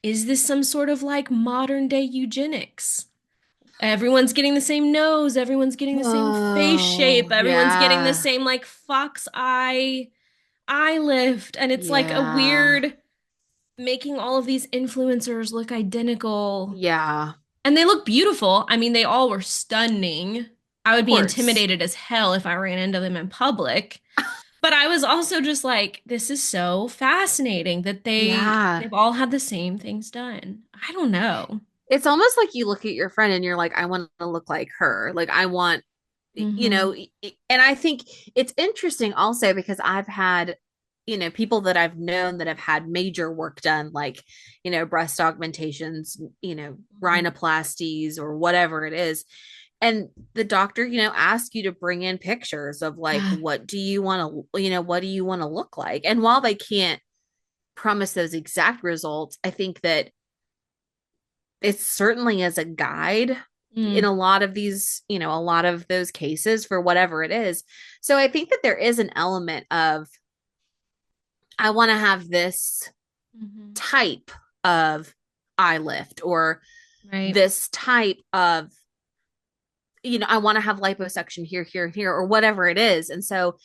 Is this some sort of like modern day eugenics? Everyone's getting the same nose, everyone's getting the same face shape, Oh, everyone's getting the yeah. same like fox eye lift, and it's like a Yeah. weird making all of these influencers look identical. Yeah. And they look beautiful. I mean, they all were stunning. I Of would be course. intimidated as hell if I ran into them in public. But I was also just like, this is so fascinating that Yeah. they've all had the same things done. I don't know. It's almost like you look at your friend and you're like, I want to look like her. Like, I want, Mm-hmm. and I think it's interesting also because I've had, people that I've known that have had major work done, like, breast augmentations, rhinoplasties or whatever it is. And the doctor, asks you to bring in pictures of like, Yeah. what do you want to look like? And while they can't promise those exact results, I think that it certainly is a guide in Mm. a lot of these, a lot of those cases for whatever it is. So I think that there is an element of, I want to have this Mm-hmm. type of eye lift or Right. this type of, I want to have liposuction here, here, here, or whatever it is. And so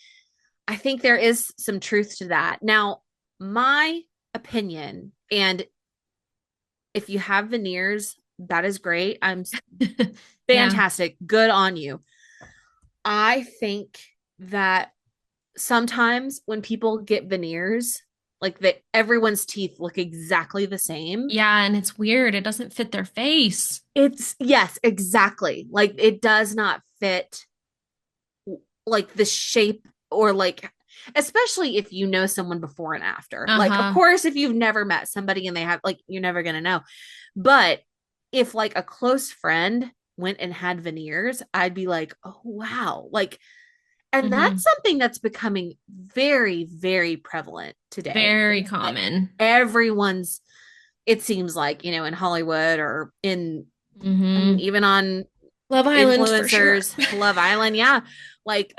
I think there is some truth to that. Now, my opinion, and if you have veneers, that is great. I'm Yeah. fantastic. Good on you. I think that sometimes when people get veneers, like that everyone's teeth look exactly the same. Yeah, and it's weird. It doesn't fit their face. It's yes, exactly. Like it does not fit like the shape or like especially if you know someone before and after. Like of Uh-huh. course if you've never met somebody and they have like you're never going to know. But if like a close friend went and had veneers, I'd be like, "Oh wow." Like and Mm-hmm. that's something that's becoming very, very prevalent today. Very common. Everyone's, it seems like, in Hollywood or in, I mean, Mm-hmm. even on Love Island for sure. influencers, Love Island. Yeah. Like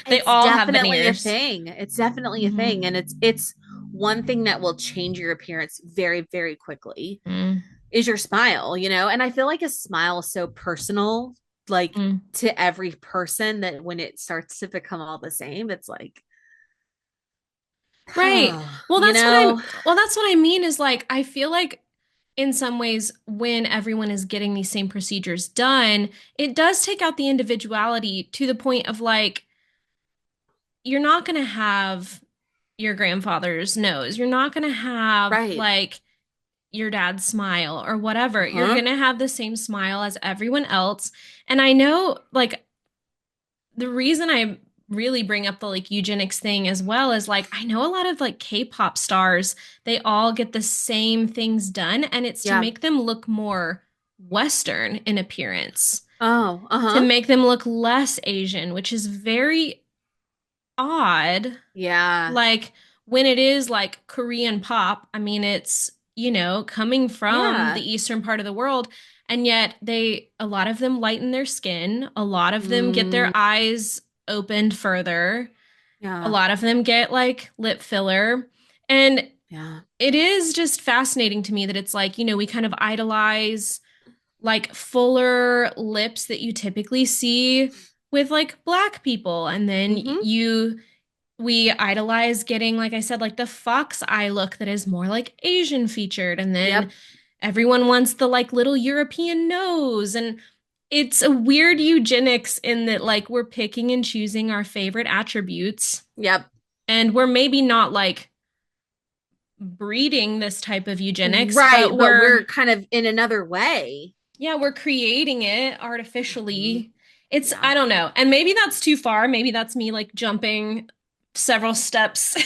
They it's all have definitely a veneers. thing. It's definitely a Mm-hmm. thing. And it's one thing that will change your appearance very, very quickly Mm-hmm. is your smile, and I feel like a smile is so personal, like to every person that when it starts to become all the same, it's like, Right. Well, you know, that's what I mean is like I feel like in some ways when everyone is getting these same procedures done, it does take out the individuality to the point of like you're not going to have your grandfather's nose. You're not going to have right. like your dad's smile or whatever. You're Uh-huh. going to have the same smile as everyone else. And I know like the reason I really bring up the like eugenics thing as well is like I know a lot of like K-pop stars, they all get the same things done and it's to Yeah. make them look more Western in appearance, Oh, to uh-huh. make them look less Asian, which is very odd. Yeah. Like when it is like Korean pop, I mean, it's, coming from Yeah. the eastern part of the world. And yet a lot of them lighten their skin. A lot of them get Mm, their eyes opened further. A yeah. lot of them get like lip filler. And Yeah. it is just fascinating to me that it's like, we kind of idolize like fuller lips that you typically see with like black people. And then Mm-hmm. we idolize getting, like I said, like the fox eye look that is more like Asian featured. And then Yep. everyone wants the like little European nose. And it's a weird eugenics in that like we're picking and choosing our favorite attributes Yep. and we're maybe not like breeding this type of eugenics, Right, but but we're we're kind of in another way. yeah, we're creating it Mhm. artificially. It's Yeah. I don't know. And maybe that's too far. Maybe that's me like jumping several steps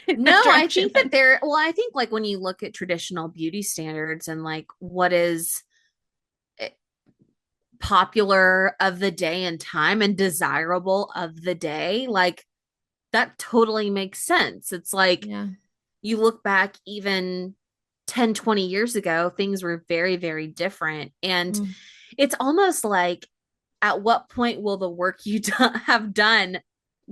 in that No, I direction. think that there, well, I think like when you look at traditional beauty standards and like what is eh, popular of the day and time and desirable of the day, like that totally makes sense. It's like Yeah. you look back even 10, 20 years ago, things were very, very different. And Mm. it's almost like at what point will the work you have done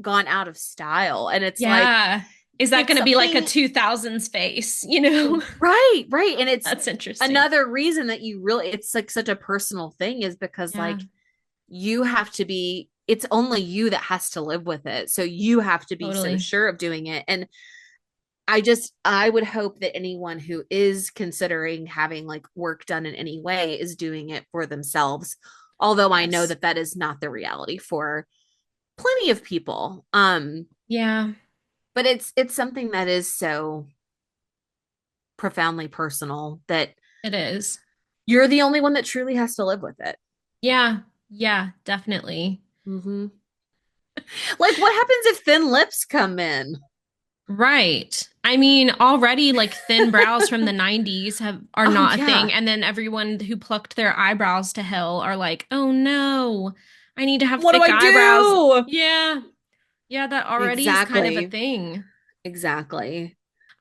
gone out of style? And it's like, Yeah. Is that it's going to be like a something 2000s face, you know? right, right. And it's That's interesting. another reason that you really, it's like such a personal thing is because Yeah, like you have to be, it's only you that has to live with it. So you have to be so totally. sure of doing it. And I would hope that anyone who is considering having like work done in any way is doing it for themselves. Although I know Yes. that that is not the reality for plenty of people. Yeah, But it's something that is so profoundly personal that it is. you're the only one that truly has to live with it. Yeah. Yeah, definitely. Mm-hmm. Like, what happens if thin lips come in? Right. I mean, already like thin brows from the 90s have are Oh, not a yeah. thing. And then everyone who plucked their eyebrows to hell are like, oh no, I need to have What do thick I eyebrows. do? Yeah. Yeah, that already is kind of a Exactly. thing. Exactly.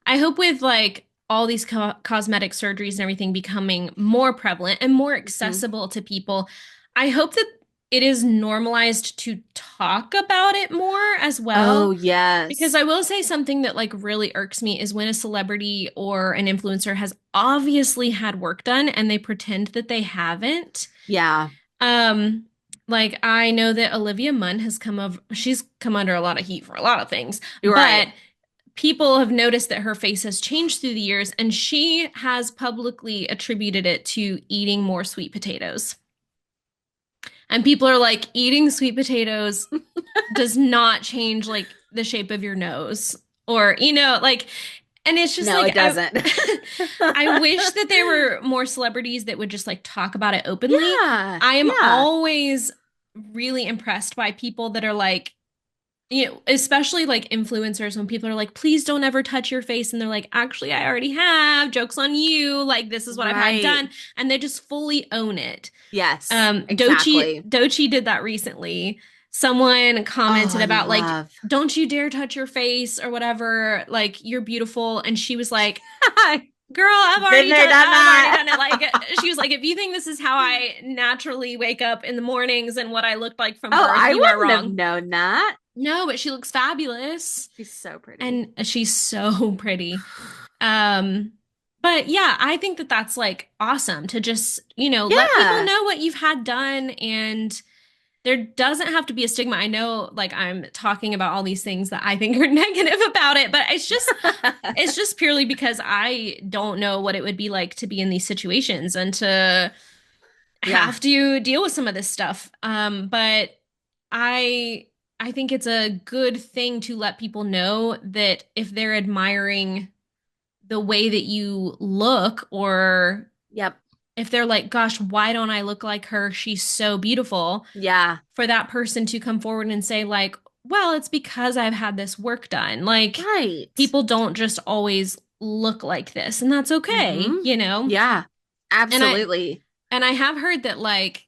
I hope with like all these cosmetic surgeries and everything becoming more prevalent and more Hmm. accessible to people, I hope that it is normalized to talk about it more as Oh, well. Because yes. I will say something that like really irks me is when a celebrity or an influencer has obviously had work done and they pretend that they haven't. Yeah. Um, like I know that Olivia Munn has she's come under a lot of heat for a lot of things, You're but right. people have noticed that her face has changed through the years and she has publicly attributed it to eating more sweet potatoes. And people are like, eating sweet potatoes does not change like the shape of your nose or like and it's just No, like it doesn't. I wish that there were more celebrities that would just like talk about it openly. Yeah. I am Yeah. always really impressed by people that are like especially like influencers when people are like, please don't ever touch your face. And they're like, actually, I already have. Joke's on you. Like, this is what I've had Right. done. And they just fully own it. Yes, Dochi exactly. Dochi did that recently. Someone Oh, commented I about like, love. don't you dare touch your face or whatever. Like, you're beautiful. And she was like, girl, Been there, done I've already that. done it. Like she was like, if you think this is how I naturally wake up in the mornings and what I looked like from Oh, birth, I you are wouldn't have wrong. known that. No, but she looks fabulous. She's so pretty. And she's so pretty. Um, but yeah, I think that that's like awesome to just, let people Yeah. know what you've had done and there doesn't have to be a stigma. I know like I'm talking about all these things that I think are negative about it, but it's just purely because I don't know what it would be like to be in these situations and to Yeah. have to deal with some of this stuff. But I I think it's a good thing to let people know that if they're admiring the way that you look or Yep. if they're like, gosh, why don't I look like her? She's so beautiful. Yeah. For that person to come forward and say, like, well, it's because I've had this work done. Like, Right. people don't just always look like this, and that's okay, Mm-hmm. you know? Yeah. And I Absolutely. and I have heard that like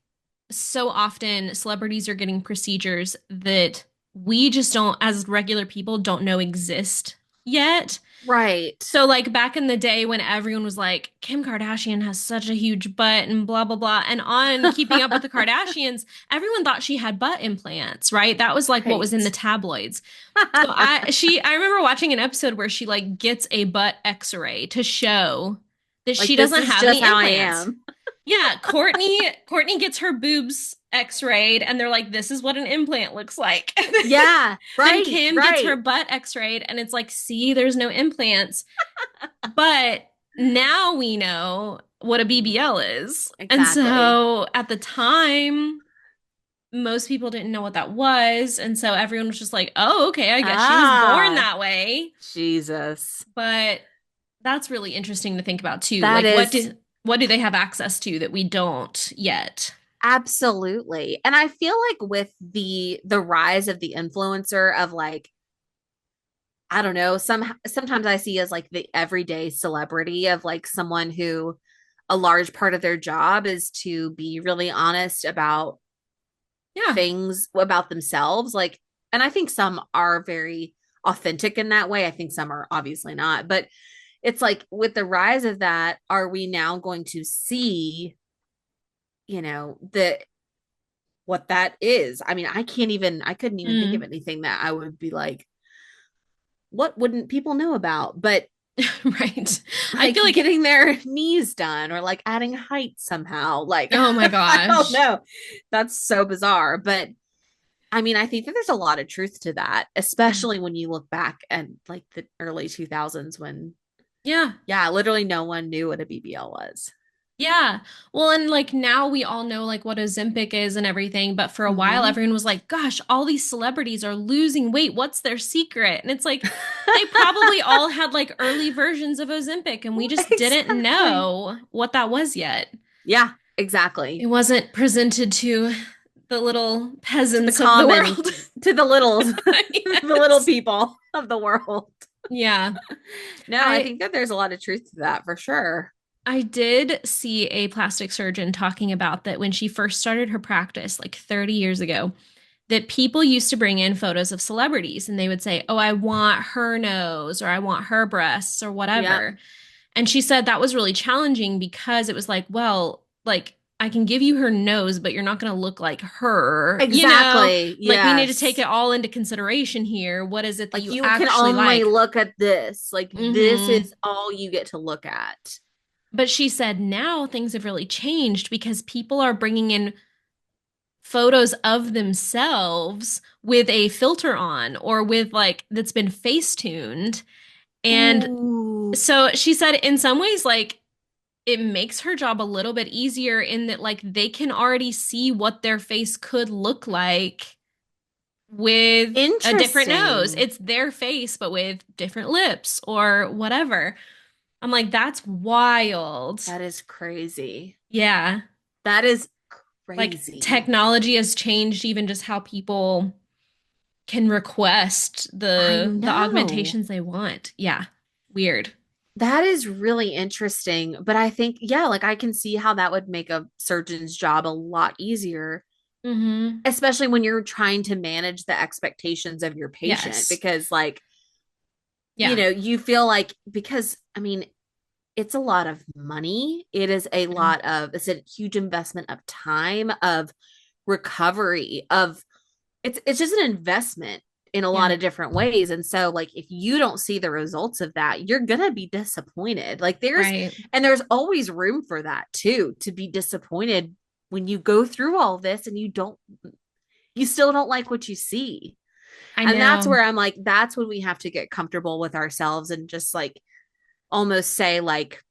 so often celebrities are getting procedures that we just don't, as regular people, don't know exist yet. Right. So like back in the day when everyone was like, Kim Kardashian has such a huge butt and blah blah blah. And on Keeping Up with the Kardashians, everyone thought she had butt implants, right? That was like what was in the Right. tabloids. So I remember watching an episode where she like gets a butt x-ray to show that Like she this doesn't is have just any how I implants. am. Yeah, Courtney gets her boobs x-rayed and they're like, this is what an implant looks like. Yeah. Then Right. Kim gets her Right. butt x-rayed and it's like, see, there's no implants. But now we know what a BBL is. And Exactly. so at the time, most people didn't know what that was. And so everyone was just like, oh, okay, I guess she was born Ah, that way. Jesus. But that's really interesting to think about too. That Like is what do they have access to that we don't yet? absolutely. And I feel like with the rise of the influencer of like I don't know, sometimes I see as like the everyday celebrity of like someone who a large part of their job is to be really honest about Yeah. things about themselves. Like, and I think some are very authentic in that way. I think some are obviously not, but it's like with the rise of that, are we now going to see, the what that is? I mean, I couldn't even think of Mm. anything that I would be like, what wouldn't people know about? But Right. I like feel like, getting their knees done or like adding height somehow. Like, oh my I don't gosh. know. That's so bizarre. But I mean, I think that there's a lot of truth to that, especially when you look back at like the early 2000s when, Yeah. yeah, literally no one knew what a BBL was. Yeah. Well, and like now we all know like what Ozempic is and everything, but for a while Mm-hmm. everyone was like, gosh, all these celebrities are losing weight. What's their secret? And it's like they probably all had like early versions of Ozempic and we just didn't Exactly. know what that was yet. Yeah, It exactly. wasn't presented to the little To the peasants of the common, world. to the littles, the little Yes. people of the world. Yeah. No, I I think that there's a lot of truth to that for sure. I did see a plastic surgeon talking about that when she first started her practice like 30 years ago, that people used to bring in photos of celebrities and they would say, oh, I want her nose or I want her breasts or Yeah, whatever. And she said that was really challenging because it was like, well, like I can give you her nose, but you're not going to look like her. exactly. Like we need to take Yes. it all into consideration here. What is it that Like you you can actually only like? look at this. Like this Hmm. is all you get to look at. But she said now things have really changed because people are bringing in photos of themselves with a filter on or with like that's been face tuned. And Ooh, so she said in some ways, like it makes her job a little bit easier in that like they can already see what their face could look like with a different nose. interesting. It's their face, but with different lips or whatever. I'm like, that's wild. That is crazy. Yeah. That is Like crazy. technology has changed even just how people can request I the know. augmentations they want. Yeah. Weird. That is really interesting. But I think, yeah, like I can see how that would make a surgeon's job a lot easier, Mm-hmm. especially when you're trying to manage the expectations of your patient. Yes. Because, like, Yeah. you feel like, because I mean, it's a lot of money. It's a huge investment of time, of recovery, of it's just an investment in a lot Yeah. of different ways. And so like if you don't see the results of that, you're going to be disappointed. Like Right. there's always room for that too, to be disappointed when you go through all this and you still don't like what you see. I And that's know. where I'm like that's when we have to get comfortable with ourselves and just like almost say like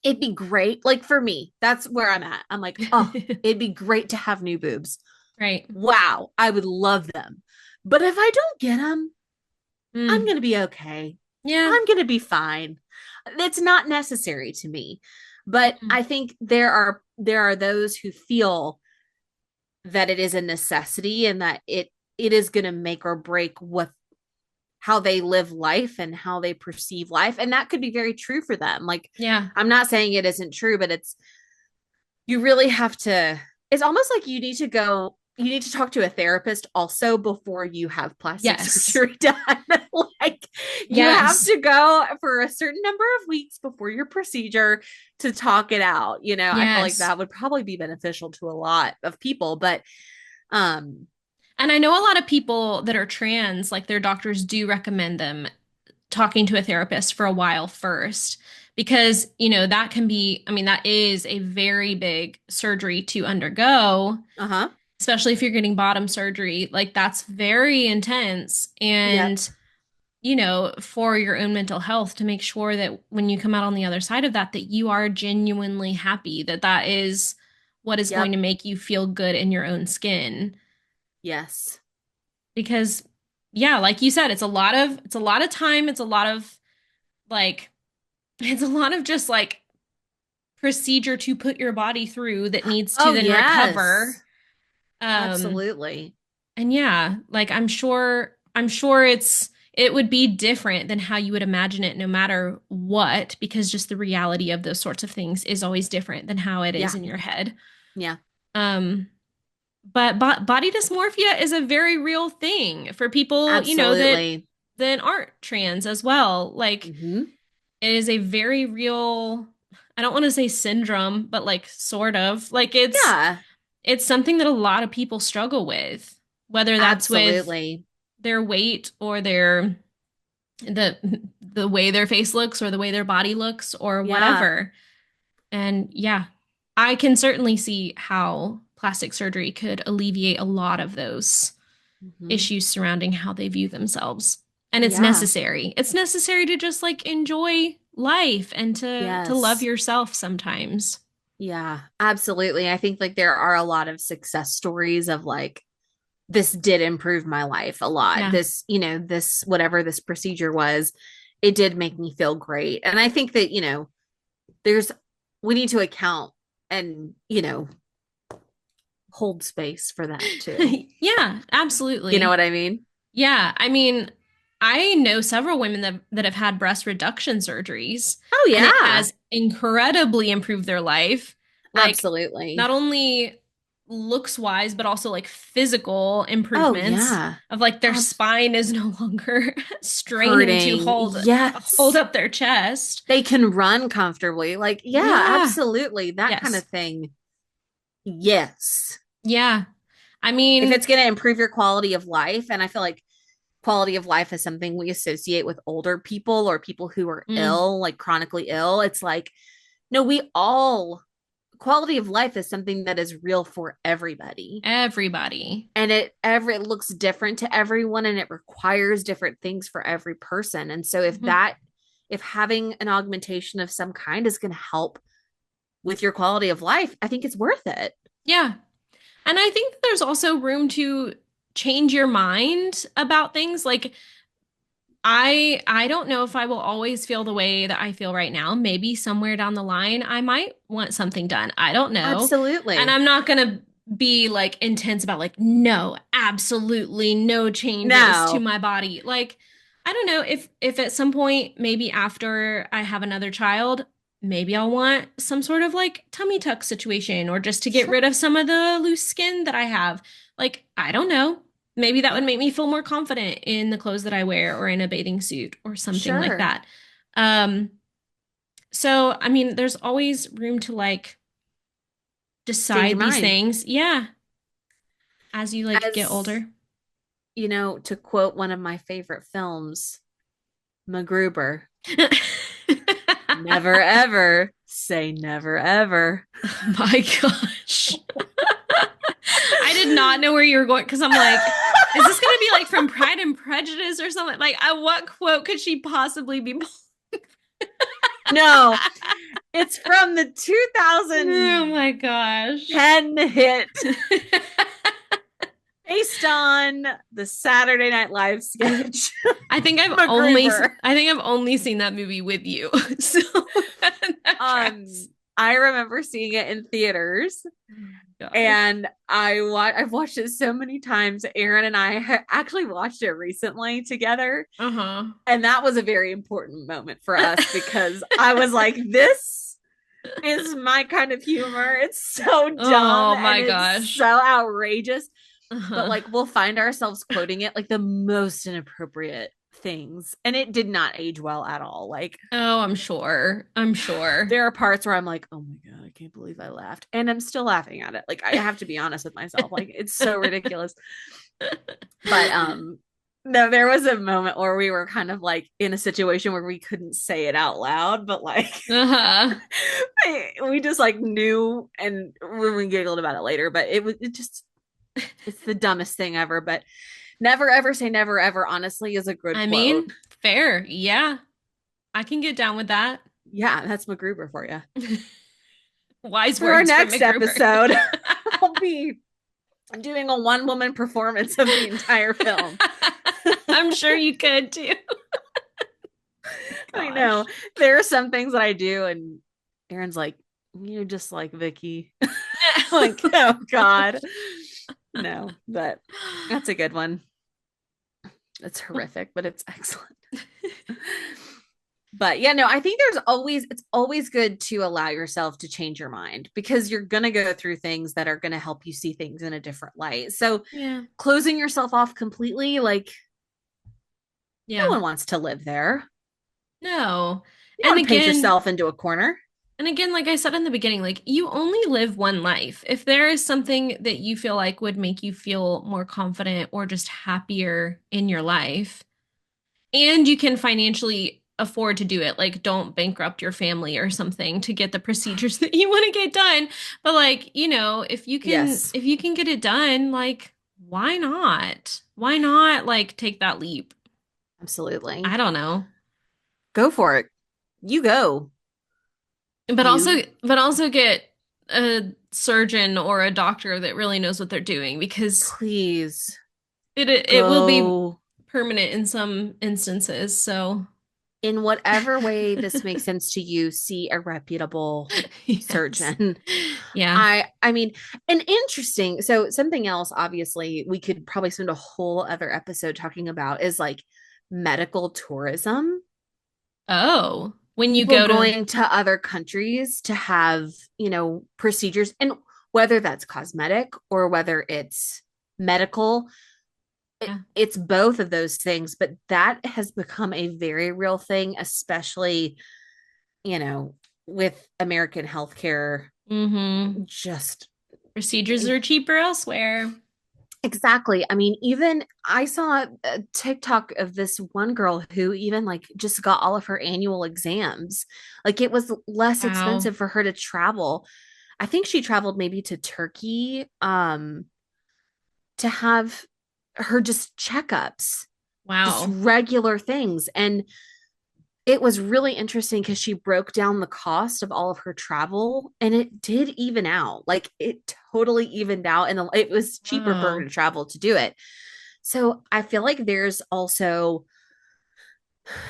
it'd be great. Like for me, that's where I'm at. I'm like, oh, it'd be great to have new boobs. Right. Wow, I would love them. But if I don't get them, I'm Mm. going to be okay. Yeah. I'm going to be fine. It's not necessary to me. But Mm. I think there are those who feel that it is a necessity and that it is going to make or break what how they live life and how they perceive life, and that could be very true for them. Like Yeah. I'm not saying it isn't true, but you really have to it's almost like you need to talk to a therapist also before you have plastic Yes. surgery done. Like you have Yes. to go for a certain number of weeks before your procedure to talk it out. I feel like Yes. that would probably be beneficial to a lot of people, but um And I know a lot of people that are trans, like their doctors do recommend them talking to a therapist for a while first because, that can be, I mean, that is a very big surgery to undergo, uh-huh. especially if you're getting bottom surgery. Like that's very intense. Yep. And for your own mental health to make sure that when you come out on the other side of that, that you are genuinely happy, that that is what is going Yep. to make you feel good in your own skin. Yes. Because yeah, like you said, it's a lot of time, it's a lot of like it's a lot of just like procedure to put your body through that needs to Oh, then recover. yes. Um Absolutely. and yeah, like I'm sure it would be different than how you would imagine it no matter what, because just the reality of those sorts of things is always different than how it is Yeah. in your head. Yeah. Um but body dysmorphia is a very real thing for people, Absolutely. that aren't trans as well. Like Hmm. it is a very real, I don't want to say syndrome, but like sort of. Like it's something that a lot of people struggle with, whether that's with Absolutely. their weight or the the way their face looks or the way their body looks or Yeah. whatever. And yeah, I can certainly see how plastic surgery could alleviate a lot of those Hmm. issues surrounding how they view themselves. And it's Yeah. necessary. It's necessary to just like enjoy life and to love Yes. yourself sometimes. Yeah, absolutely. I think like there are a lot of success stories of like this did improve my life a lot. Yeah. This whatever this procedure was, it did make me feel great. And I think that, there's we need to account and, hold space for that too. Yeah, You know absolutely. what I mean? Yeah, I mean, I know several women that have had breast reduction surgeries, Oh and it yeah. has incredibly improved their life. Like, Absolutely. not only looks wise, but also like physical Oh improvements yeah. of like their Abs- spine is no longer straining to Hurting. hold Yes. up their chest. They can run comfortably. Like, yeah, Yeah. absolutely. That kind Yes. of thing. Yes. Yeah. I If mean, it's going to improve your quality of life, and I feel like quality of life is something we associate with older people or people who are mm, ill, like chronically ill. It's like, no, we all, quality of life is something that is real for everybody. everybody. And it looks different to everyone and it requires different things for every person. And so Mhm. if having an augmentation of some kind is going to help with your quality of life, I think it's worth it. Yeah. And I think that there's also room to change your mind about things. Like I don't know if I will always feel the way that I feel right now. Maybe somewhere down the line I might want something done. I don't know. And Absolutely. I'm not going to be like intense about like no, absolutely no changes to No, my body. Like I don't know if at some point maybe after I have another child, maybe I'll want some sort of like tummy tuck situation or just to get sure. rid of some of the loose skin that I have. Like I don't know. Maybe that would Yeah, make me feel more confident in the clothes that I wear or in a bathing suit or something like sure. that. Um, so I mean, there's always room to like Change your decide these mind. things. Yeah, as you like get As older. to quote one of my favorite films, MacGruber, never ever say never ever. Oh my gosh. I did not know where you were going because I'm like, is this going to be like from Pride and Prejudice or something? Like, what quote could she possibly be? No, it's from the Oh 2010 my gosh. hit based on the Saturday Night Live sketch, MacGruber. I think I've only seen that movie with you. So that tracks. I remember seeing it in theaters, Oh gosh. and I've watched it so many times. Aaron and I actually watched it recently together, Uh-huh. and that was a very important moment for us because I was like, this is my kind of humor. It's so dumb Oh and my it's so gosh. outrageous, but Uh-huh. like we'll find ourselves quoting it like the most inappropriate things, and it did not age well at all. Like Oh, I'm sure. I'm sure. there are parts where I'm like, oh my God, I can't believe I laughed. And I'm still laughing at it. Like I have to be honest with myself. Like it's so ridiculous. But no, there was a moment where we were kind of like in a situation where we couldn't say it out loud, but like Uh-huh. we just like knew, and we giggled about it later, but it just it's the dumbest thing ever. But Never ever say never ever, honestly, is a good I quote. mean, fair. Yeah, I can get down with that. Yeah, that's MacGruber for you. Wise For our words from next McGruber. episode, I'll be doing a one woman performance of the entire film. I'm sure you could too. I know. Gosh. There are some things that I do, and Aaron's like, you're just like Vicky. Like, oh God. No, but that's a good one. It's horrific, but it's excellent. But yeah, no, I think it's always good to allow yourself to change your mind because you're going to go through things that are going to help you see things in a different light. So Yeah. closing yourself off completely, like, no Yeah. one wants to live there. No. You don't And want to paint again, yourself into a corner. like I said in the beginning, like you only live one life. If there is something that you feel like would make you feel more confident or just happier in your life, and you can financially afford to do it, like don't bankrupt your family or something to get the procedures that you want to get done. But like, Yes, if you can get it done, like why not? Why not like take that leap? I absolutely. don't know. Go for it. You go. But You also get a surgeon or a doctor that really knows what they're doing because please it will be go permanent in some instances. So, in whatever way this makes sense to you, see a reputable yes. surgeon. Yeah. I mean, and interesting. So something else, obviously, we could probably spend a whole other episode talking about is like medical tourism. Oh, when you People go to, going to other countries to have, procedures, and whether that's cosmetic or whether it's medical, yeah. it's both of those things, but that has become a very real thing, especially, you know, with American healthcare Mm-hmm. just Procedures are cheaper elsewhere. exactly. I mean, even I saw a TikTok of this one girl who even like just got all of her annual exams. Like it was less Wow. expensive for her to travel. I think she traveled maybe to Turkey to have her just checkups, just Wow. regular things. And it was really interesting because she broke down the cost of all of her travel and it did even out. Like it totally evened out and it was cheaper for her Oh, to travel to do it. So I feel like there's also,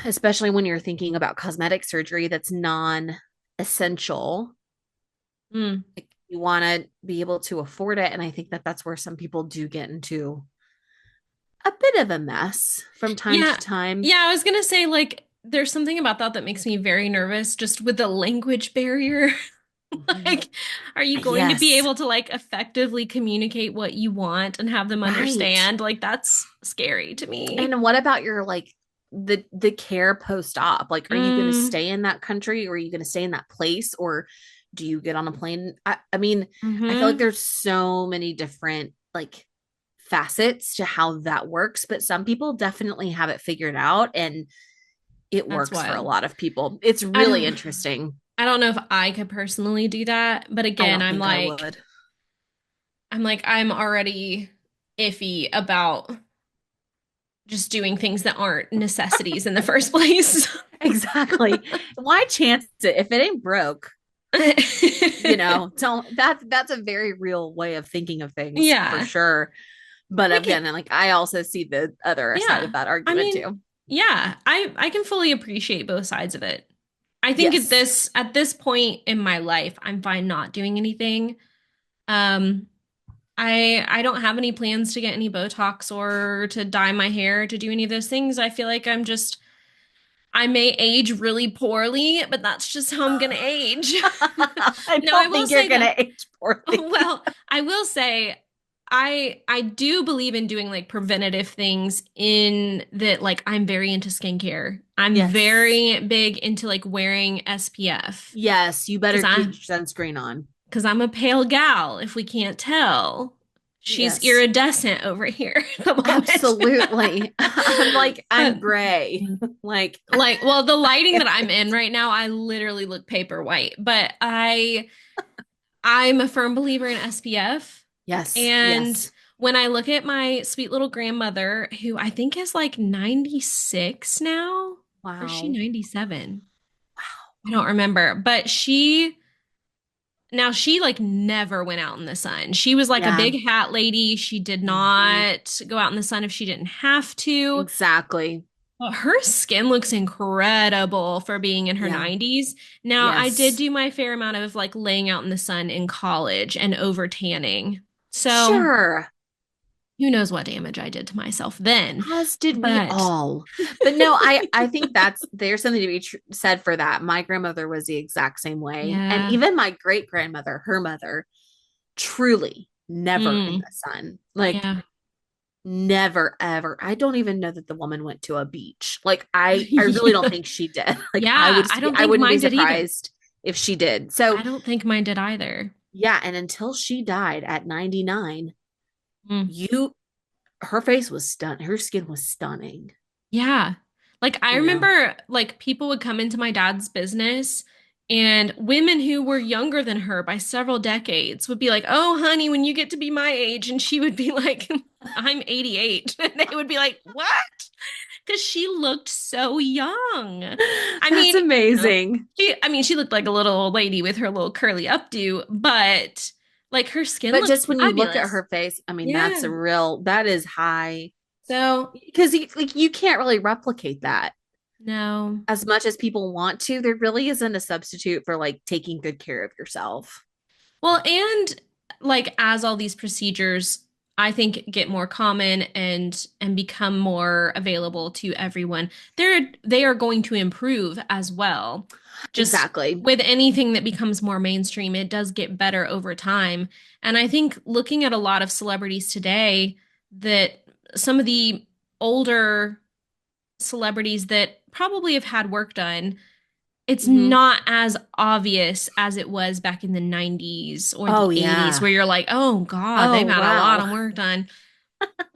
especially when you're thinking about cosmetic surgery that's non essential, mm. like you want to be able to afford it. And I think that that's where some people do get into a bit of a mess from time to Yeah. time. Yeah, I was gonna say like there's something about that that makes me very nervous just with the language barrier. Mhm. Like, are you going to be Yes, able to like effectively communicate what you want and have them right. understand? Like, that's scary to me. And what about your like the care post op? Like, are you going to Mm, stay in that country or are you going to stay in that place or do you get on a plane? I mean, I feel like hmm. there's so many different like facets to how that works, but some people definitely have it figured out and it That's works for a wild. lot of people. It's I really don't interesting. I don't know if I could personally do that, but I again, don't think I would. I'm already iffy about just doing things that aren't necessities in the first place. Exactly. Why chance it if it ain't broke? Don't that's a very real way of thinking of things for Yeah. sure. But I again, can, and like I also see the other side of yeah. that I argument mean, too. yeah, I can fully appreciate both sides of it. I think Yes. at this point in my life, I'm fine not doing anything. Um, I don't have any plans to get any Botox or to dye my hair to do any of those things. I feel like I may age really poorly, but that's just how I'm gonna age. I No, I don't will think you're say though, gonna age poorly. well, I will say I do believe in doing like preventative things in that like I'm very into skincare. I'm Yes. very big into like wearing SPF Yes, you better because get your sunscreen on. I'm a pale gal if we can't tell. She's Yes. iridescent over here at the moment. Absolutely. I'm But gray. Like well, the lighting that I'm in right now, I literally look paper white. I'm a firm believer in SPF. yes, And yes. When I look at my sweet little grandmother, who I think is like 96 now, or is she Wow. 97? Wow. I don't remember, but she like never went out in the sun. She was like a Yeah. big hat lady. She did Hmm. not go out in the sun if she didn't have to. Exactly. But her skin looks incredible for being in her Yeah. 90s. Now, I did Yes. do my fair amount of like laying out in the sun in college and over tanning. So, Sure. who knows what damage I did to myself then. As did we But all. But no, I think that's there's something to be said for that. My grandmother was the exact same way. And yeah. even my great grandmother, her mother, truly never in Mm, the sun. Like yeah. never ever. I don't even know that the woman went to a beach. Like I really don't Yeah. think she did. Like Yeah, I don't I think wouldn't be mine did either. surprised if she did. So I don't think mine did either. yeah, and until she died at 99, Mm. you her face was stunning. Her skin was stunning, Yeah. Like I you know. remember like people would come into my dad's business and women who were younger than her by several decades would be like, "Oh, honey, when you get to be my age," and she would be like, "I'm 88." And they would be like, "What?" Because she looked so young. I That's mean, amazing. she looked like a little old lady with her little curly updo, but like her skin But looked just when you look at fabulous. her face, I mean, Yeah. that is high So, because like you can't really replicate that no. as much as people want to. There really isn't a substitute for like taking good care of yourself. Well, and like as all these procedures I think get more common and become more available to everyone, they are going to improve as well. Just Exactly. with anything that becomes more mainstream, it does get better over time. And I think looking at a lot of celebrities today, that some of the older celebrities that probably have had work done, it's Hmm. not as obvious as it was back in the 90s or Oh the 80s yeah. where you're like, "Oh God, Oh they've had a lot wow. of work done."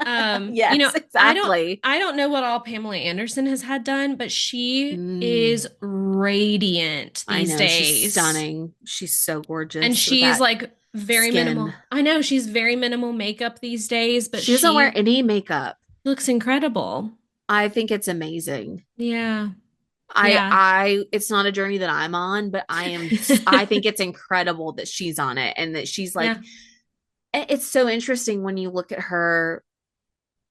Yes, I don't exactly. know what all Pamela Anderson has had done, but she is Mm, radiant I these know she's days. stunning. She's so And gorgeous with she's that like very skin. minimal. I know she's very minimal makeup these days, but She doesn't wear she any makeup. looks incredible. I think it's amazing. Yeah. Yeah. It's not a journey that I'm on, but I think it's incredible that she's on it and that she's like Yeah. it's so interesting when you look at her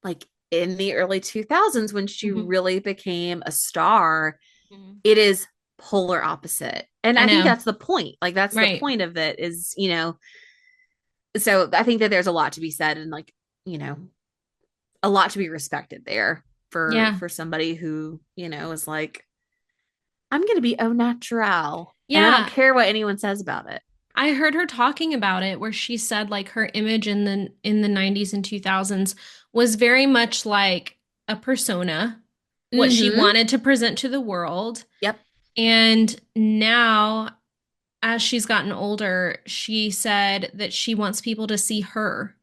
like in the early 2000s when she Mhm. really became a star. Mhm. It is polar opposite. And I I think know. that's the point. Like that's the Right. point of it is, so I think that there's a lot to be said and like, you know, a lot to be respected there Yeah. for somebody who, is like I'm going to be au natural and I don't Yeah. care what anyone says about it. I heard her talking about it where she said like her image in the 90s and 2000s was very much like a persona, what she Mhm. wanted to present to the world. Yep. And now as she's gotten older, she said that she wants people to see her.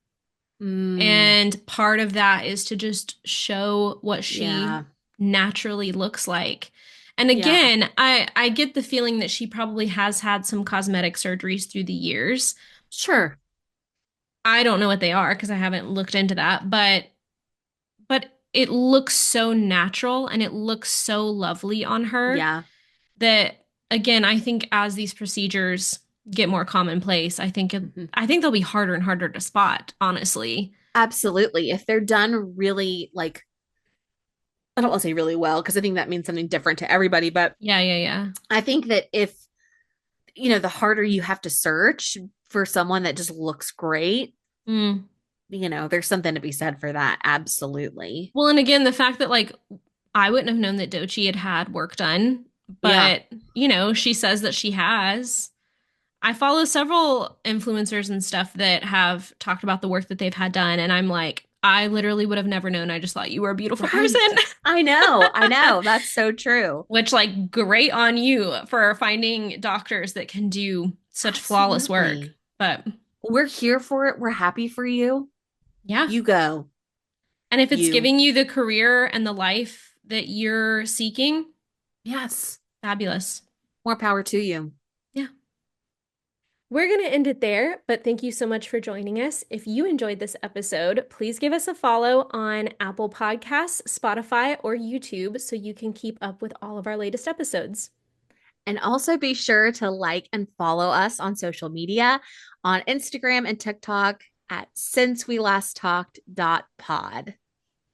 Mm, And part of that is to just show what she yeah. naturally looks like. And Yeah. again, I get the feeling that she probably has had some cosmetic surgeries through the years. Sure. I don't know what they are because I haven't looked into that, but it looks so natural and it looks so lovely on her Yeah. that again, I think as these procedures get more commonplace, Mhm. I think they'll be harder and harder to spot, honestly. Absolutely. If they're done really like I don't want to say really well because I think that means something different to everybody, but Yeah, yeah, yeah. I think that if the harder you have to search for someone that just looks great, Mm. there's something to be said for that. Absolutely. Well, and again, the fact that like I wouldn't have known that Doechii had had work done, Yeah. but she says that she has. I follow several influencers and stuff that have talked about the work that they've had done, and I'm like, I literally would have never known. I just thought you were a beautiful person. Right. I know. I know. That's so true. Which, like, great on you for finding doctors that can do such flawless work. Absolutely. But We're here for it. We're happy for you. yeah. You go. And if it's You. giving you the career and the life that you're seeking, Yes. fabulous. More power to you. Yeah. We're going to end it there, but thank you so much for joining us. If you enjoyed this episode, please give us a follow on Apple Podcasts, Spotify, or YouTube so you can keep up with all of our latest episodes. And also be sure to like and follow us on social media on Instagram and TikTok at since we last talked.pod.